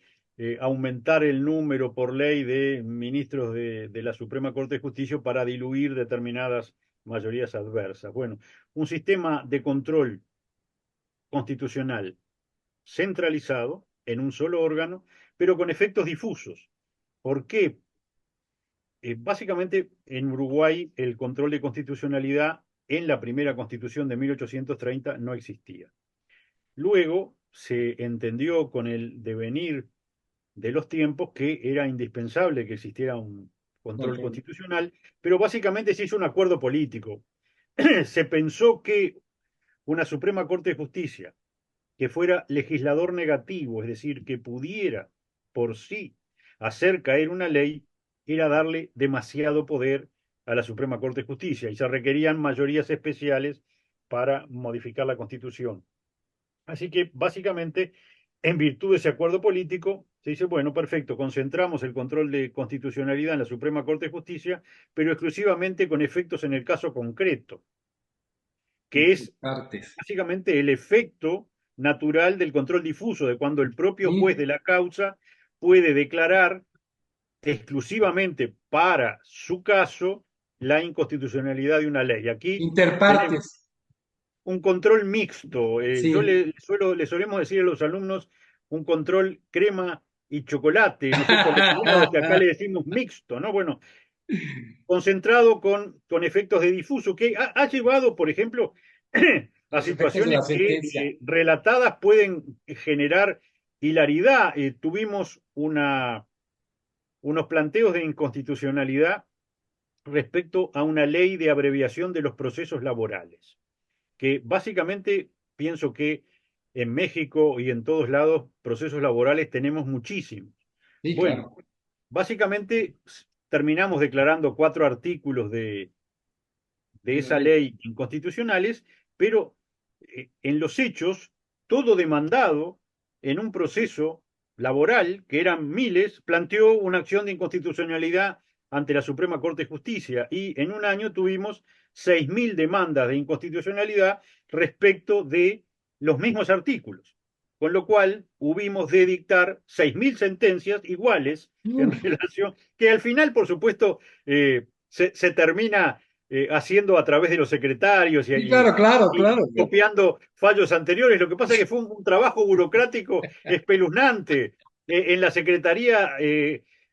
aumentar el número por ley de ministros de la Suprema Corte de Justicia para diluir determinadas mayorías adversas. Bueno, un sistema de control constitucional centralizado en un solo órgano, pero con efectos difusos. ¿Por qué? Básicamente, en Uruguay el control de constitucionalidad en la primera constitución de 1830 no existía. Luego se entendió con el devenir de los tiempos que era indispensable que existiera un control Control. constitucional, pero básicamente se hizo un acuerdo político. se pensó que una Suprema Corte de Justicia que fuera legislador negativo, es decir, que pudiera por sí hacer caer una ley, era darle demasiado poder a la Suprema Corte de Justicia y se requerían mayorías especiales para modificar la Constitución. Así que básicamente, en virtud de ese acuerdo político, se dice, bueno, perfecto, concentramos el control de constitucionalidad en la Suprema Corte de Justicia, pero exclusivamente con efectos en el caso concreto, que es Partes. básicamente el efecto natural del control difuso, de cuando el propio juez Sí, de la causa puede declarar exclusivamente para su caso la inconstitucionalidad de una ley. Aquí tenemos interpartes. un control mixto. Yo Sí. le solemos decir a los alumnos un control crema y chocolate, no sé, por los lados que acá le decimos mixto, ¿no? Bueno, concentrado con efectos de difuso, que ha llevado, por ejemplo, a Los efectos de la situaciones que sentencia. relatadas pueden generar hilaridad. Tuvimos unos planteos de inconstitucionalidad respecto a una ley de abreviación de los procesos laborales, que básicamente pienso que en México y en todos lados procesos laborales tenemos muchísimos. Sí, Bueno, claro. básicamente terminamos declarando 4 artículos de La esa ley. ley inconstitucionales, pero en los hechos, todo demandado en un proceso laboral, que eran miles, planteó una acción de inconstitucionalidad ante la Suprema Corte de Justicia y en un año tuvimos 6.000 demandas de inconstitucionalidad respecto de los mismos artículos, con lo cual hubimos de dictar 6.000 sentencias iguales en Uf, relación, que al final, por supuesto, se termina haciendo a través de los secretarios sí, claro, claro, y claro. copiando fallos anteriores. Lo que pasa es que fue un trabajo burocrático espeluznante. En la Secretaría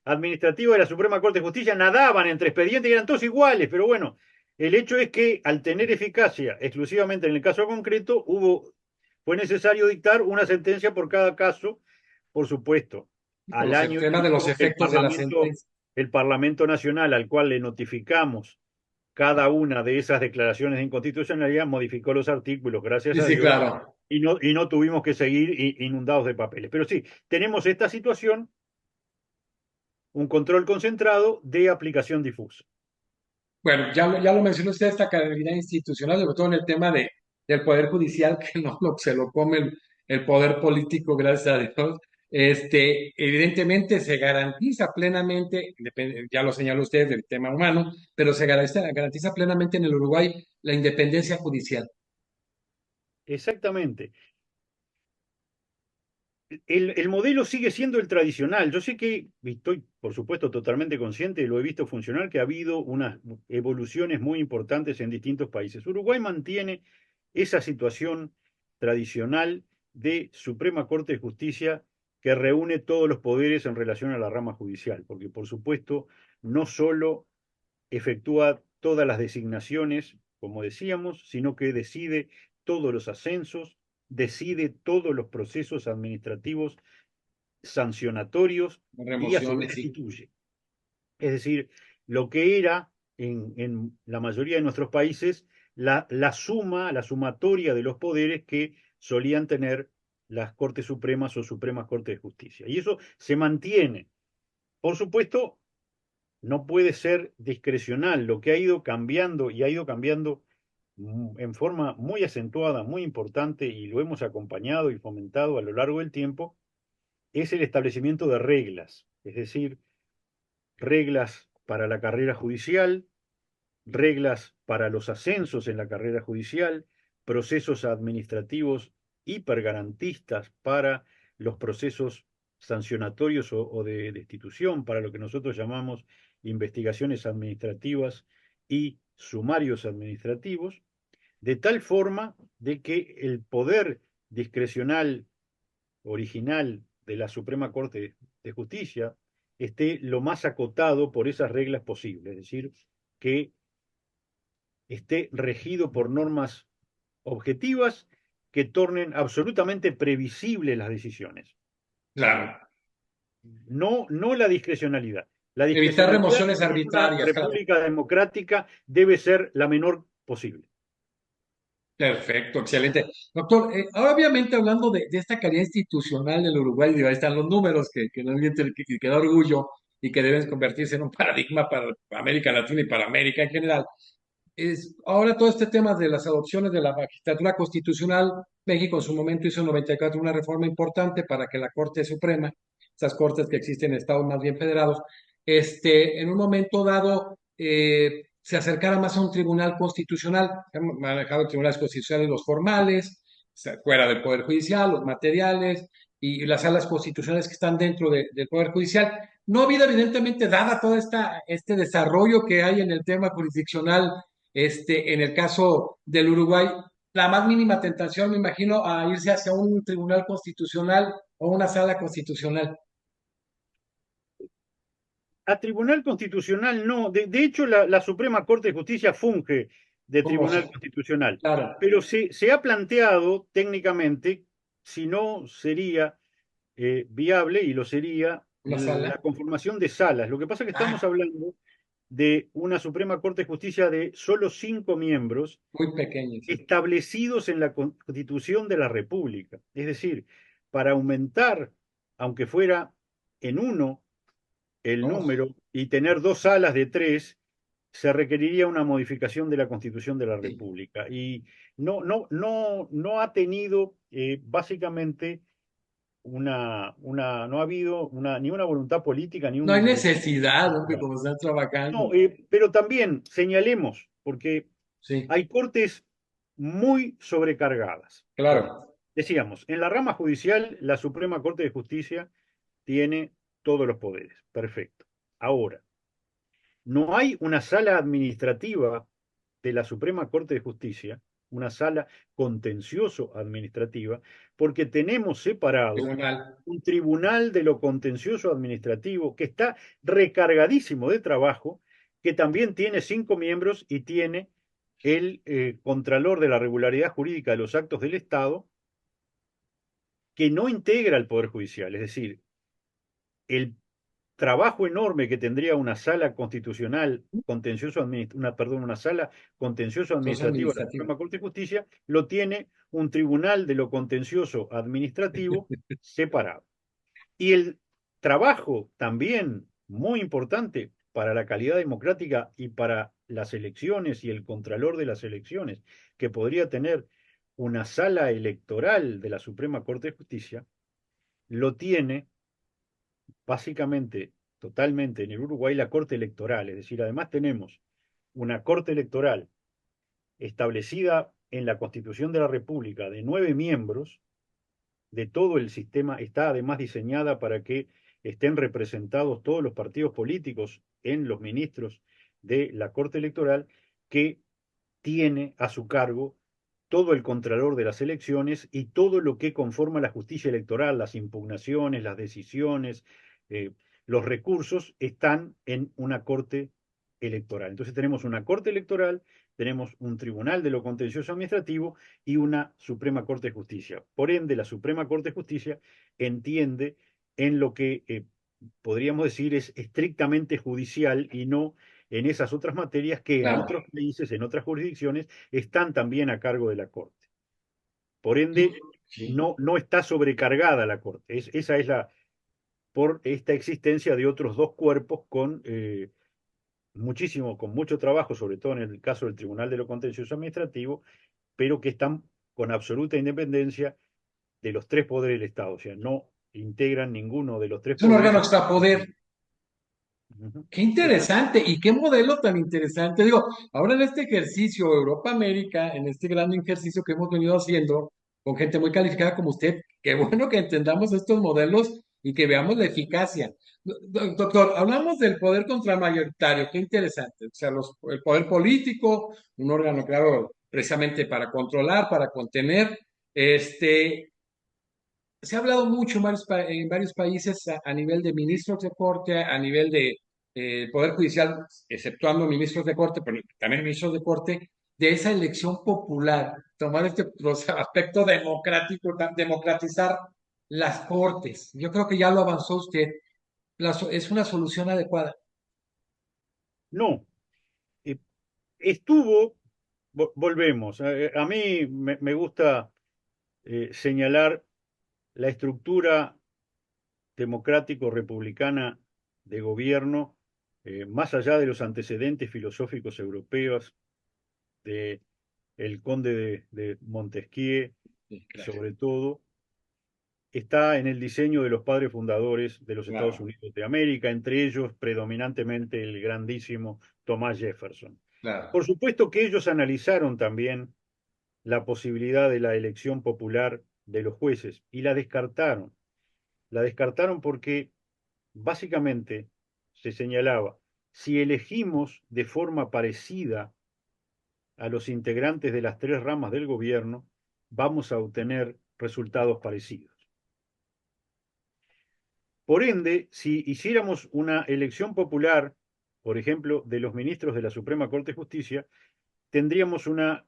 Administrativa de la Suprema Corte de Justicia nadaban entre expedientes y eran todos iguales, pero bueno, el hecho es que al tener eficacia exclusivamente en el caso concreto, fue necesario dictar una sentencia por cada caso, por supuesto. Por Al los año y temas de los pico, efectos de la sentencia. el Parlamento Nacional, al cual le notificamos cada una de esas declaraciones de inconstitucionalidad, modificó los artículos, gracias Sí, a sí, Dios, claro. y no tuvimos que seguir inundados de papeles. Pero sí, tenemos esta situación, un control concentrado de aplicación difusa. Bueno, ya lo mencionó usted, esta calidad institucional, sobre todo en el tema del Poder Judicial, que no se lo come el poder político, gracias a Dios. Evidentemente se garantiza plenamente, ya lo señaló usted del tema humano, pero se garantiza plenamente en el Uruguay la independencia judicial. Exactamente. El modelo sigue siendo el tradicional. Yo sé que estoy, por supuesto, totalmente consciente, lo he visto funcionar, que ha habido unas evoluciones muy importantes en distintos países. Uruguay mantiene esa situación tradicional de Suprema Corte de Justicia que reúne todos los poderes en relación a la rama judicial, porque, por supuesto, no solo efectúa todas las designaciones, como decíamos, sino que decide todos los ascensos, decide todos los procesos administrativos sancionatorios y a su vez Remociones, sí. destituye. Es decir, lo que era en la mayoría de nuestros países la sumatoria de los poderes que solían tener las Cortes Supremas o Supremas Cortes de Justicia. Y eso se mantiene. Por supuesto, no puede ser discrecional. Lo que ha ido cambiando y ha ido cambiando en forma muy acentuada, muy importante, y lo hemos acompañado y fomentado a lo largo del tiempo, es el establecimiento de reglas, es decir, reglas para la carrera judicial, reglas para los ascensos en la carrera judicial, procesos administrativos hipergarantistas para los procesos sancionatorios o de destitución, para lo que nosotros llamamos investigaciones administrativas y sumarios administrativos, de tal forma de que el poder discrecional original de la Suprema Corte de Justicia esté lo más acotado por esas reglas posibles, es decir, que esté regido por normas objetivas que tornen absolutamente previsibles las decisiones. Claro. No la discrecionalidad. La Evitar discrecionalidad remociones en una arbitrarias, claro. república democrática debe ser la menor posible. Perfecto, excelente. Doctor, ahora obviamente hablando de esta calidad institucional del Uruguay, digo, ahí están los números que no mienten, que da orgullo y que deben convertirse en un paradigma para América Latina y para América en general. Ahora todo este tema de las adopciones de la magistratura constitucional, México en su momento hizo en 94 una reforma importante para que la Corte Suprema, esas cortes que existen en estados más bien federados, en un momento dado se acercara más a un tribunal constitucional. Se han manejado tribunales constitucionales los formales, fuera del Poder Judicial, los materiales y las salas constitucionales que están dentro del Poder Judicial. No ha habido, evidentemente, dada todo este desarrollo que hay en el tema jurisdiccional en el caso del Uruguay, la más mínima tentación, me imagino, a irse hacia un tribunal constitucional o una sala constitucional. A Tribunal Constitucional no. De hecho, la Suprema Corte de Justicia funge de Como, Tribunal Constitucional, claro, pero se ha planteado técnicamente si no sería viable, y lo sería, una la sala. conformación de salas. Lo que pasa es que estamos Ah, hablando de una Suprema Corte de Justicia de solo 5 miembros muy pequeño, sí. establecidos en la Constitución de la República. Es decir, para aumentar, aunque fuera en uno, el Oh, número y tener dos salas de tres, se requeriría una modificación de la Constitución de la sí. República. Y no ha tenido básicamente no ha habido ni una voluntad política, ni No hay un deseo. necesidad, hombre, como están trabajando. No, pero también señalemos, porque Sí, hay cortes muy sobrecargadas. claro. Decíamos, en la rama judicial, la Suprema Corte de Justicia tiene todos los poderes. Perfecto. Ahora, no hay una sala administrativa de la Suprema Corte de Justicia, una sala contencioso administrativa, porque tenemos separado Tribunal. un tribunal de lo contencioso administrativo que está recargadísimo de trabajo, que también tiene 5 miembros y tiene el Contralor de la Regularidad Jurídica de los Actos del Estado, que no integra el Poder Judicial. Es decir, el trabajo enorme que tendría una sala constitucional contencioso una sala contencioso Entonces, administrativa de la administrativo. Suprema Corte de Justicia, lo tiene un tribunal de lo contencioso administrativo separado. Y el trabajo también muy importante para la calidad democrática y para las elecciones y el contralor de las elecciones que podría tener una sala electoral de la Suprema Corte de Justicia, lo tiene básicamente, totalmente en el Uruguay la Corte Electoral. Es decir, además tenemos una Corte Electoral establecida en la Constitución de la República de 9 miembros de todo el sistema, está además diseñada para que estén representados todos los partidos políticos en los ministros de la Corte Electoral, que tiene a su cargo todo el contralor de las elecciones y todo lo que conforma la justicia electoral, las impugnaciones, las decisiones, eh, los recursos están en una corte electoral. Entonces tenemos una corte electoral, tenemos un tribunal de lo contencioso administrativo y una Suprema Corte de Justicia. Por ende, la Suprema Corte de Justicia entiende en lo que podríamos decir es estrictamente judicial y no en esas otras materias que en Claro. otros países, en otras jurisdicciones, están también a cargo de la Corte. Por ende, Sí. no está sobrecargada la Corte. Esa es por esta existencia de otros dos cuerpos con mucho trabajo, sobre todo en el caso del Tribunal de lo Contencioso Administrativo, pero que están con absoluta independencia de los tres poderes del Estado. O sea, no integran ninguno de los tres Es un poderes. órgano extrapoder. Ujú. Qué Exacto. interesante y qué modelo tan interesante. Digo, ahora en este ejercicio Europa-América, en este gran ejercicio que hemos venido haciendo con gente muy calificada como usted, qué bueno que entendamos estos modelos y que veamos la eficacia. Doctor, hablamos del poder contramayoritario, qué interesante. O sea, el poder político, un órgano creado precisamente para controlar, para contener. Este, Se ha hablado mucho en varios países a nivel de ministros de corte, a nivel de Poder Judicial, exceptuando ministros de corte, pero también ministros de corte, de esa elección popular, tomar este aspecto democrático, democratizar las cortes. Yo creo que ya lo avanzó usted. Es una solución adecuada. No, eh, estuvo. volvemos. A mí me gusta señalar la estructura democrático-republicana de gobierno, más allá de los antecedentes filosóficos europeos de el conde de Montesquieu, Sí, claro, sobre todo, está en el diseño de los padres fundadores de los Estados claro, Unidos de América, entre ellos predominantemente el grandísimo Thomas Jefferson. claro. Por supuesto que ellos analizaron también la posibilidad de la elección popular de los jueces y la descartaron. La descartaron porque básicamente se señalaba, si elegimos de forma parecida a los integrantes de las tres ramas del gobierno, vamos a obtener resultados parecidos. Por ende, si hiciéramos una elección popular, por ejemplo, de los ministros de la Suprema Corte de Justicia, tendríamos una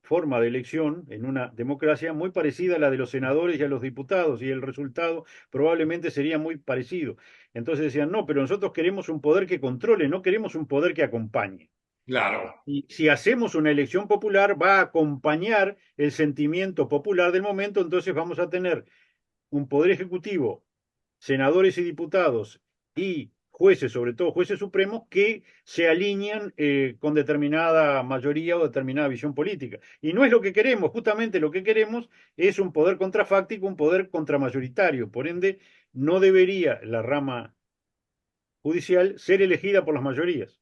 forma de elección en una democracia muy parecida a la de los senadores y a los diputados, y el resultado probablemente sería muy parecido. Entonces decían, no, pero nosotros queremos un poder que controle, no queremos un poder que acompañe. Claro. Y si hacemos una elección popular, va a acompañar el sentimiento popular del momento, entonces vamos a tener un poder ejecutivo, senadores y diputados y jueces, sobre todo jueces supremos, que se alinean con determinada mayoría o determinada visión política. Y no es lo que queremos, justamente lo que queremos es un poder contrafáctico, un poder contramayoritario. Por ende, no debería la rama judicial ser elegida por las mayorías.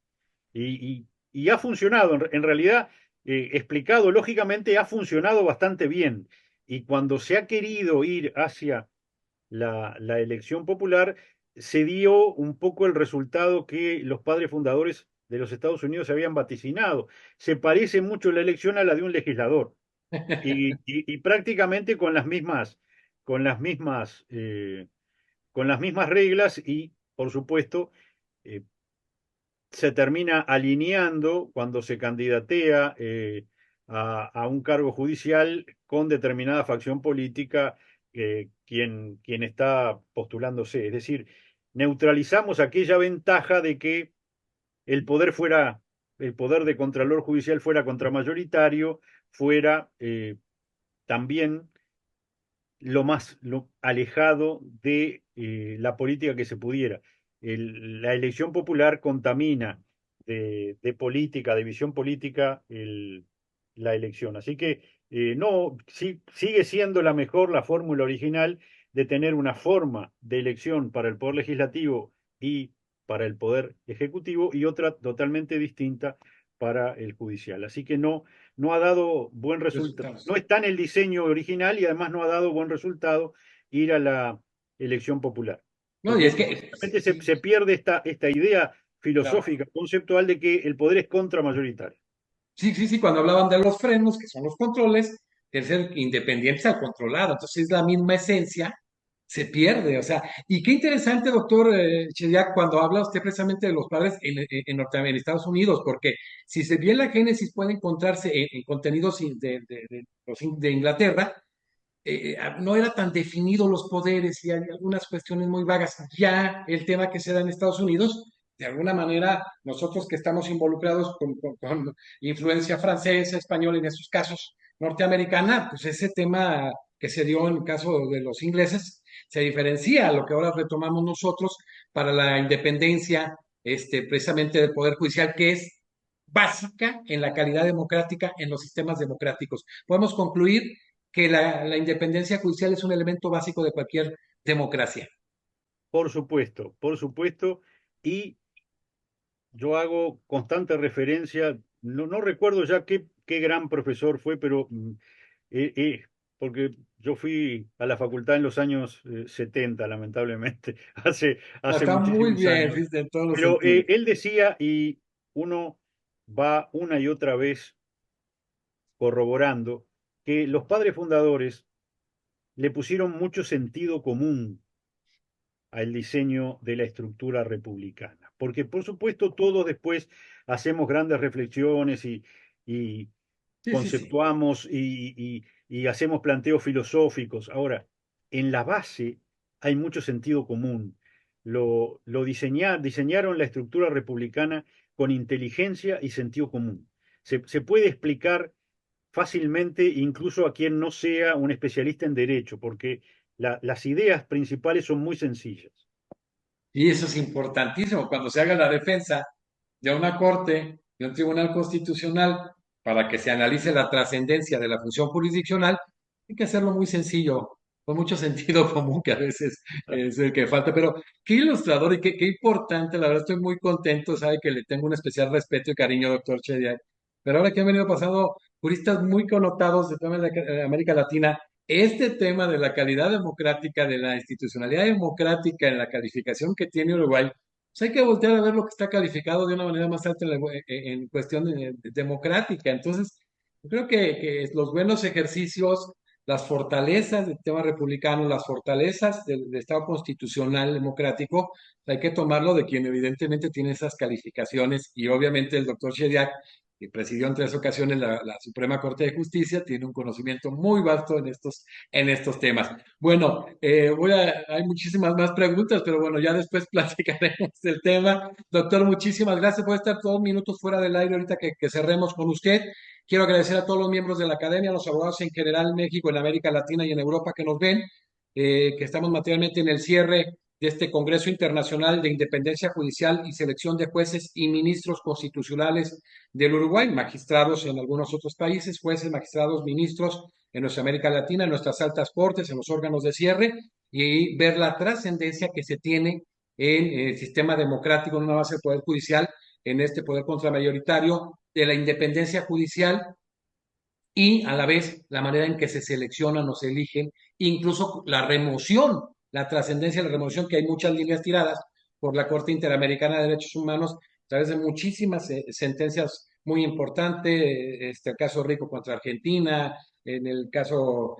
Y ha funcionado, en realidad, explicado lógicamente, ha funcionado bastante bien. Y cuando se ha querido ir hacia la elección popular, se dio un poco el resultado que los padres fundadores de los Estados Unidos se habían vaticinado. Se parece mucho la elección a la de un legislador y prácticamente con las mismas, con las mismas reglas y, por supuesto, eh, se termina alineando cuando se candidatea a un cargo judicial con determinada facción política quien está postulándose. Es decir, neutralizamos aquella ventaja de que el poder fuera, el poder de Contralor Judicial fuera contramayoritario, fuera también lo alejado de la política que se pudiera. La elección popular contamina de política, de visión política, la elección. Así que no, sigue siendo la mejor la fórmula original de tener una forma de elección para el poder legislativo y para el poder ejecutivo y otra totalmente distinta para el judicial. Así que no ha dado buen resultado, no Resultados. está en el diseño original y además no ha dado buen resultado ir a la elección popular. No, y Porque es que, básicamente se sí, pierde esta idea claro. filosófica, conceptual de que el poder es contramayoritario. Sí, sí, sí, cuando hablaban de los frenos, que son los controles, que es el independiente al controlado, entonces es la misma esencia, se pierde, o sea, y qué interesante, doctor Chediak, cuando habla usted precisamente de los padres en Norteamérica, en Estados Unidos, porque si se bien la génesis puede encontrarse en contenidos de Inglaterra, no era tan definido los poderes y hay algunas cuestiones muy vagas. Ya el tema que se da en Estados Unidos, de alguna manera, nosotros que estamos involucrados con influencia francesa, española y en esos casos norteamericana, pues ese tema que se dio en el caso de los ingleses se diferencia a lo que ahora retomamos nosotros para la independencia precisamente del Poder Judicial, que es básica en la calidad democrática en los sistemas democráticos. Podemos concluir que la independencia judicial es un elemento básico de cualquier democracia. Por supuesto, y yo hago constante referencia, no recuerdo ya qué gran profesor fue, pero eh, eh, porque yo fui a la facultad en los años 70, lamentablemente, hace Está muy muchísimos bien, años, ¿viste? En todos los pero sentidos. él decía, y uno va una y otra vez corroborando, que los padres fundadores le pusieron mucho sentido común al diseño de la estructura republicana. Porque, por supuesto, todos después hacemos grandes reflexiones y Sí, sí, sí. conceptuamos y hacemos planteos filosóficos. Ahora, en la base hay mucho sentido común. Diseñaron la estructura republicana con inteligencia y sentido común. se puede explicar fácilmente incluso a quien no sea un especialista en derecho, porque las ideas principales son muy sencillas. Y eso es importantísimo cuando se haga la defensa de una corte, de un tribunal constitucional, para que se analice la trascendencia de la función jurisdiccional, hay que hacerlo muy sencillo, con mucho sentido común que a veces es el que falta. Pero qué ilustrador y qué importante, la verdad estoy muy contento, sabe que le tengo un especial respeto y cariño, doctor Chediak. Pero ahora que han venido pasando juristas muy connotados de toda América Latina, este tema de la calidad democrática, de la institucionalidad democrática en la calificación que tiene Uruguay, pues hay que voltear a ver lo que está calificado de una manera más alta en cuestión democrática. Entonces, yo creo que los buenos ejercicios, las fortalezas del tema republicano, las fortalezas del Estado constitucional democrático, hay que tomarlo de quien evidentemente tiene esas calificaciones y obviamente el doctor Shediak, que presidió en 3 ocasiones la Suprema Corte de Justicia, tiene un conocimiento muy vasto en estos temas. Bueno, hay muchísimas más preguntas, pero bueno, ya después platicaremos del tema. Doctor, muchísimas gracias por estar todos minutos fuera del aire ahorita que cerremos con usted. Quiero agradecer a todos los miembros de la academia, a los abogados en general en México, en América Latina y en Europa que nos ven, que estamos materialmente en el cierre de este Congreso Internacional de Independencia Judicial y Selección de Jueces y Ministros Constitucionales del Uruguay, magistrados en algunos otros países, jueces, magistrados, ministros en nuestra América Latina, en nuestras altas cortes, en los órganos de cierre, y ver la trascendencia que se tiene en el sistema democrático, en una base del Poder Judicial, en este poder contramayoritario, de la independencia judicial y a la vez la manera en que se seleccionan o se eligen, incluso la remoción, la trascendencia de la remoción, que hay muchas líneas tiradas por la Corte Interamericana de Derechos Humanos a través de muchísimas sentencias muy importantes, el caso Rico contra Argentina, en el caso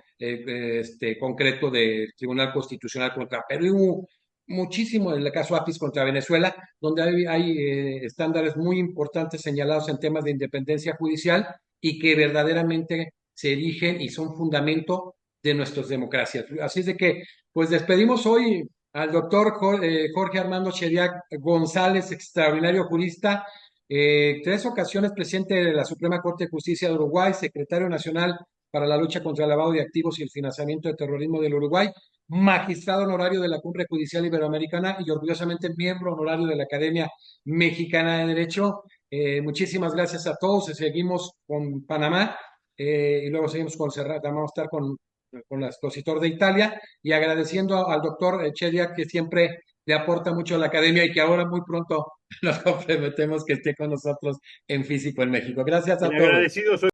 concreto del Tribunal Constitucional contra Perú, muchísimo en el caso APIS contra Venezuela, donde hay estándares muy importantes señalados en temas de independencia judicial y que verdaderamente se erigen y son fundamento de nuestras democracias. Así es de que, pues despedimos hoy al doctor Jorge Armando Chediak González, extraordinario jurista, 3 ocasiones presidente de la Suprema Corte de Justicia de Uruguay, secretario nacional para la lucha contra el lavado de activos y el financiamiento de terrorismo del Uruguay, magistrado honorario de la Cumbre Judicial Iberoamericana y orgullosamente miembro honorario de la Academia Mexicana de Derecho. Muchísimas gracias a todos. Seguimos con Panamá y luego seguimos con Serrat. Vamos a estar con el expositor de Italia y agradeciendo al doctor Chedia que siempre le aporta mucho a la academia y que ahora muy pronto nos comprometemos que esté con nosotros en físico en México. Gracias a El todos. agradecido soy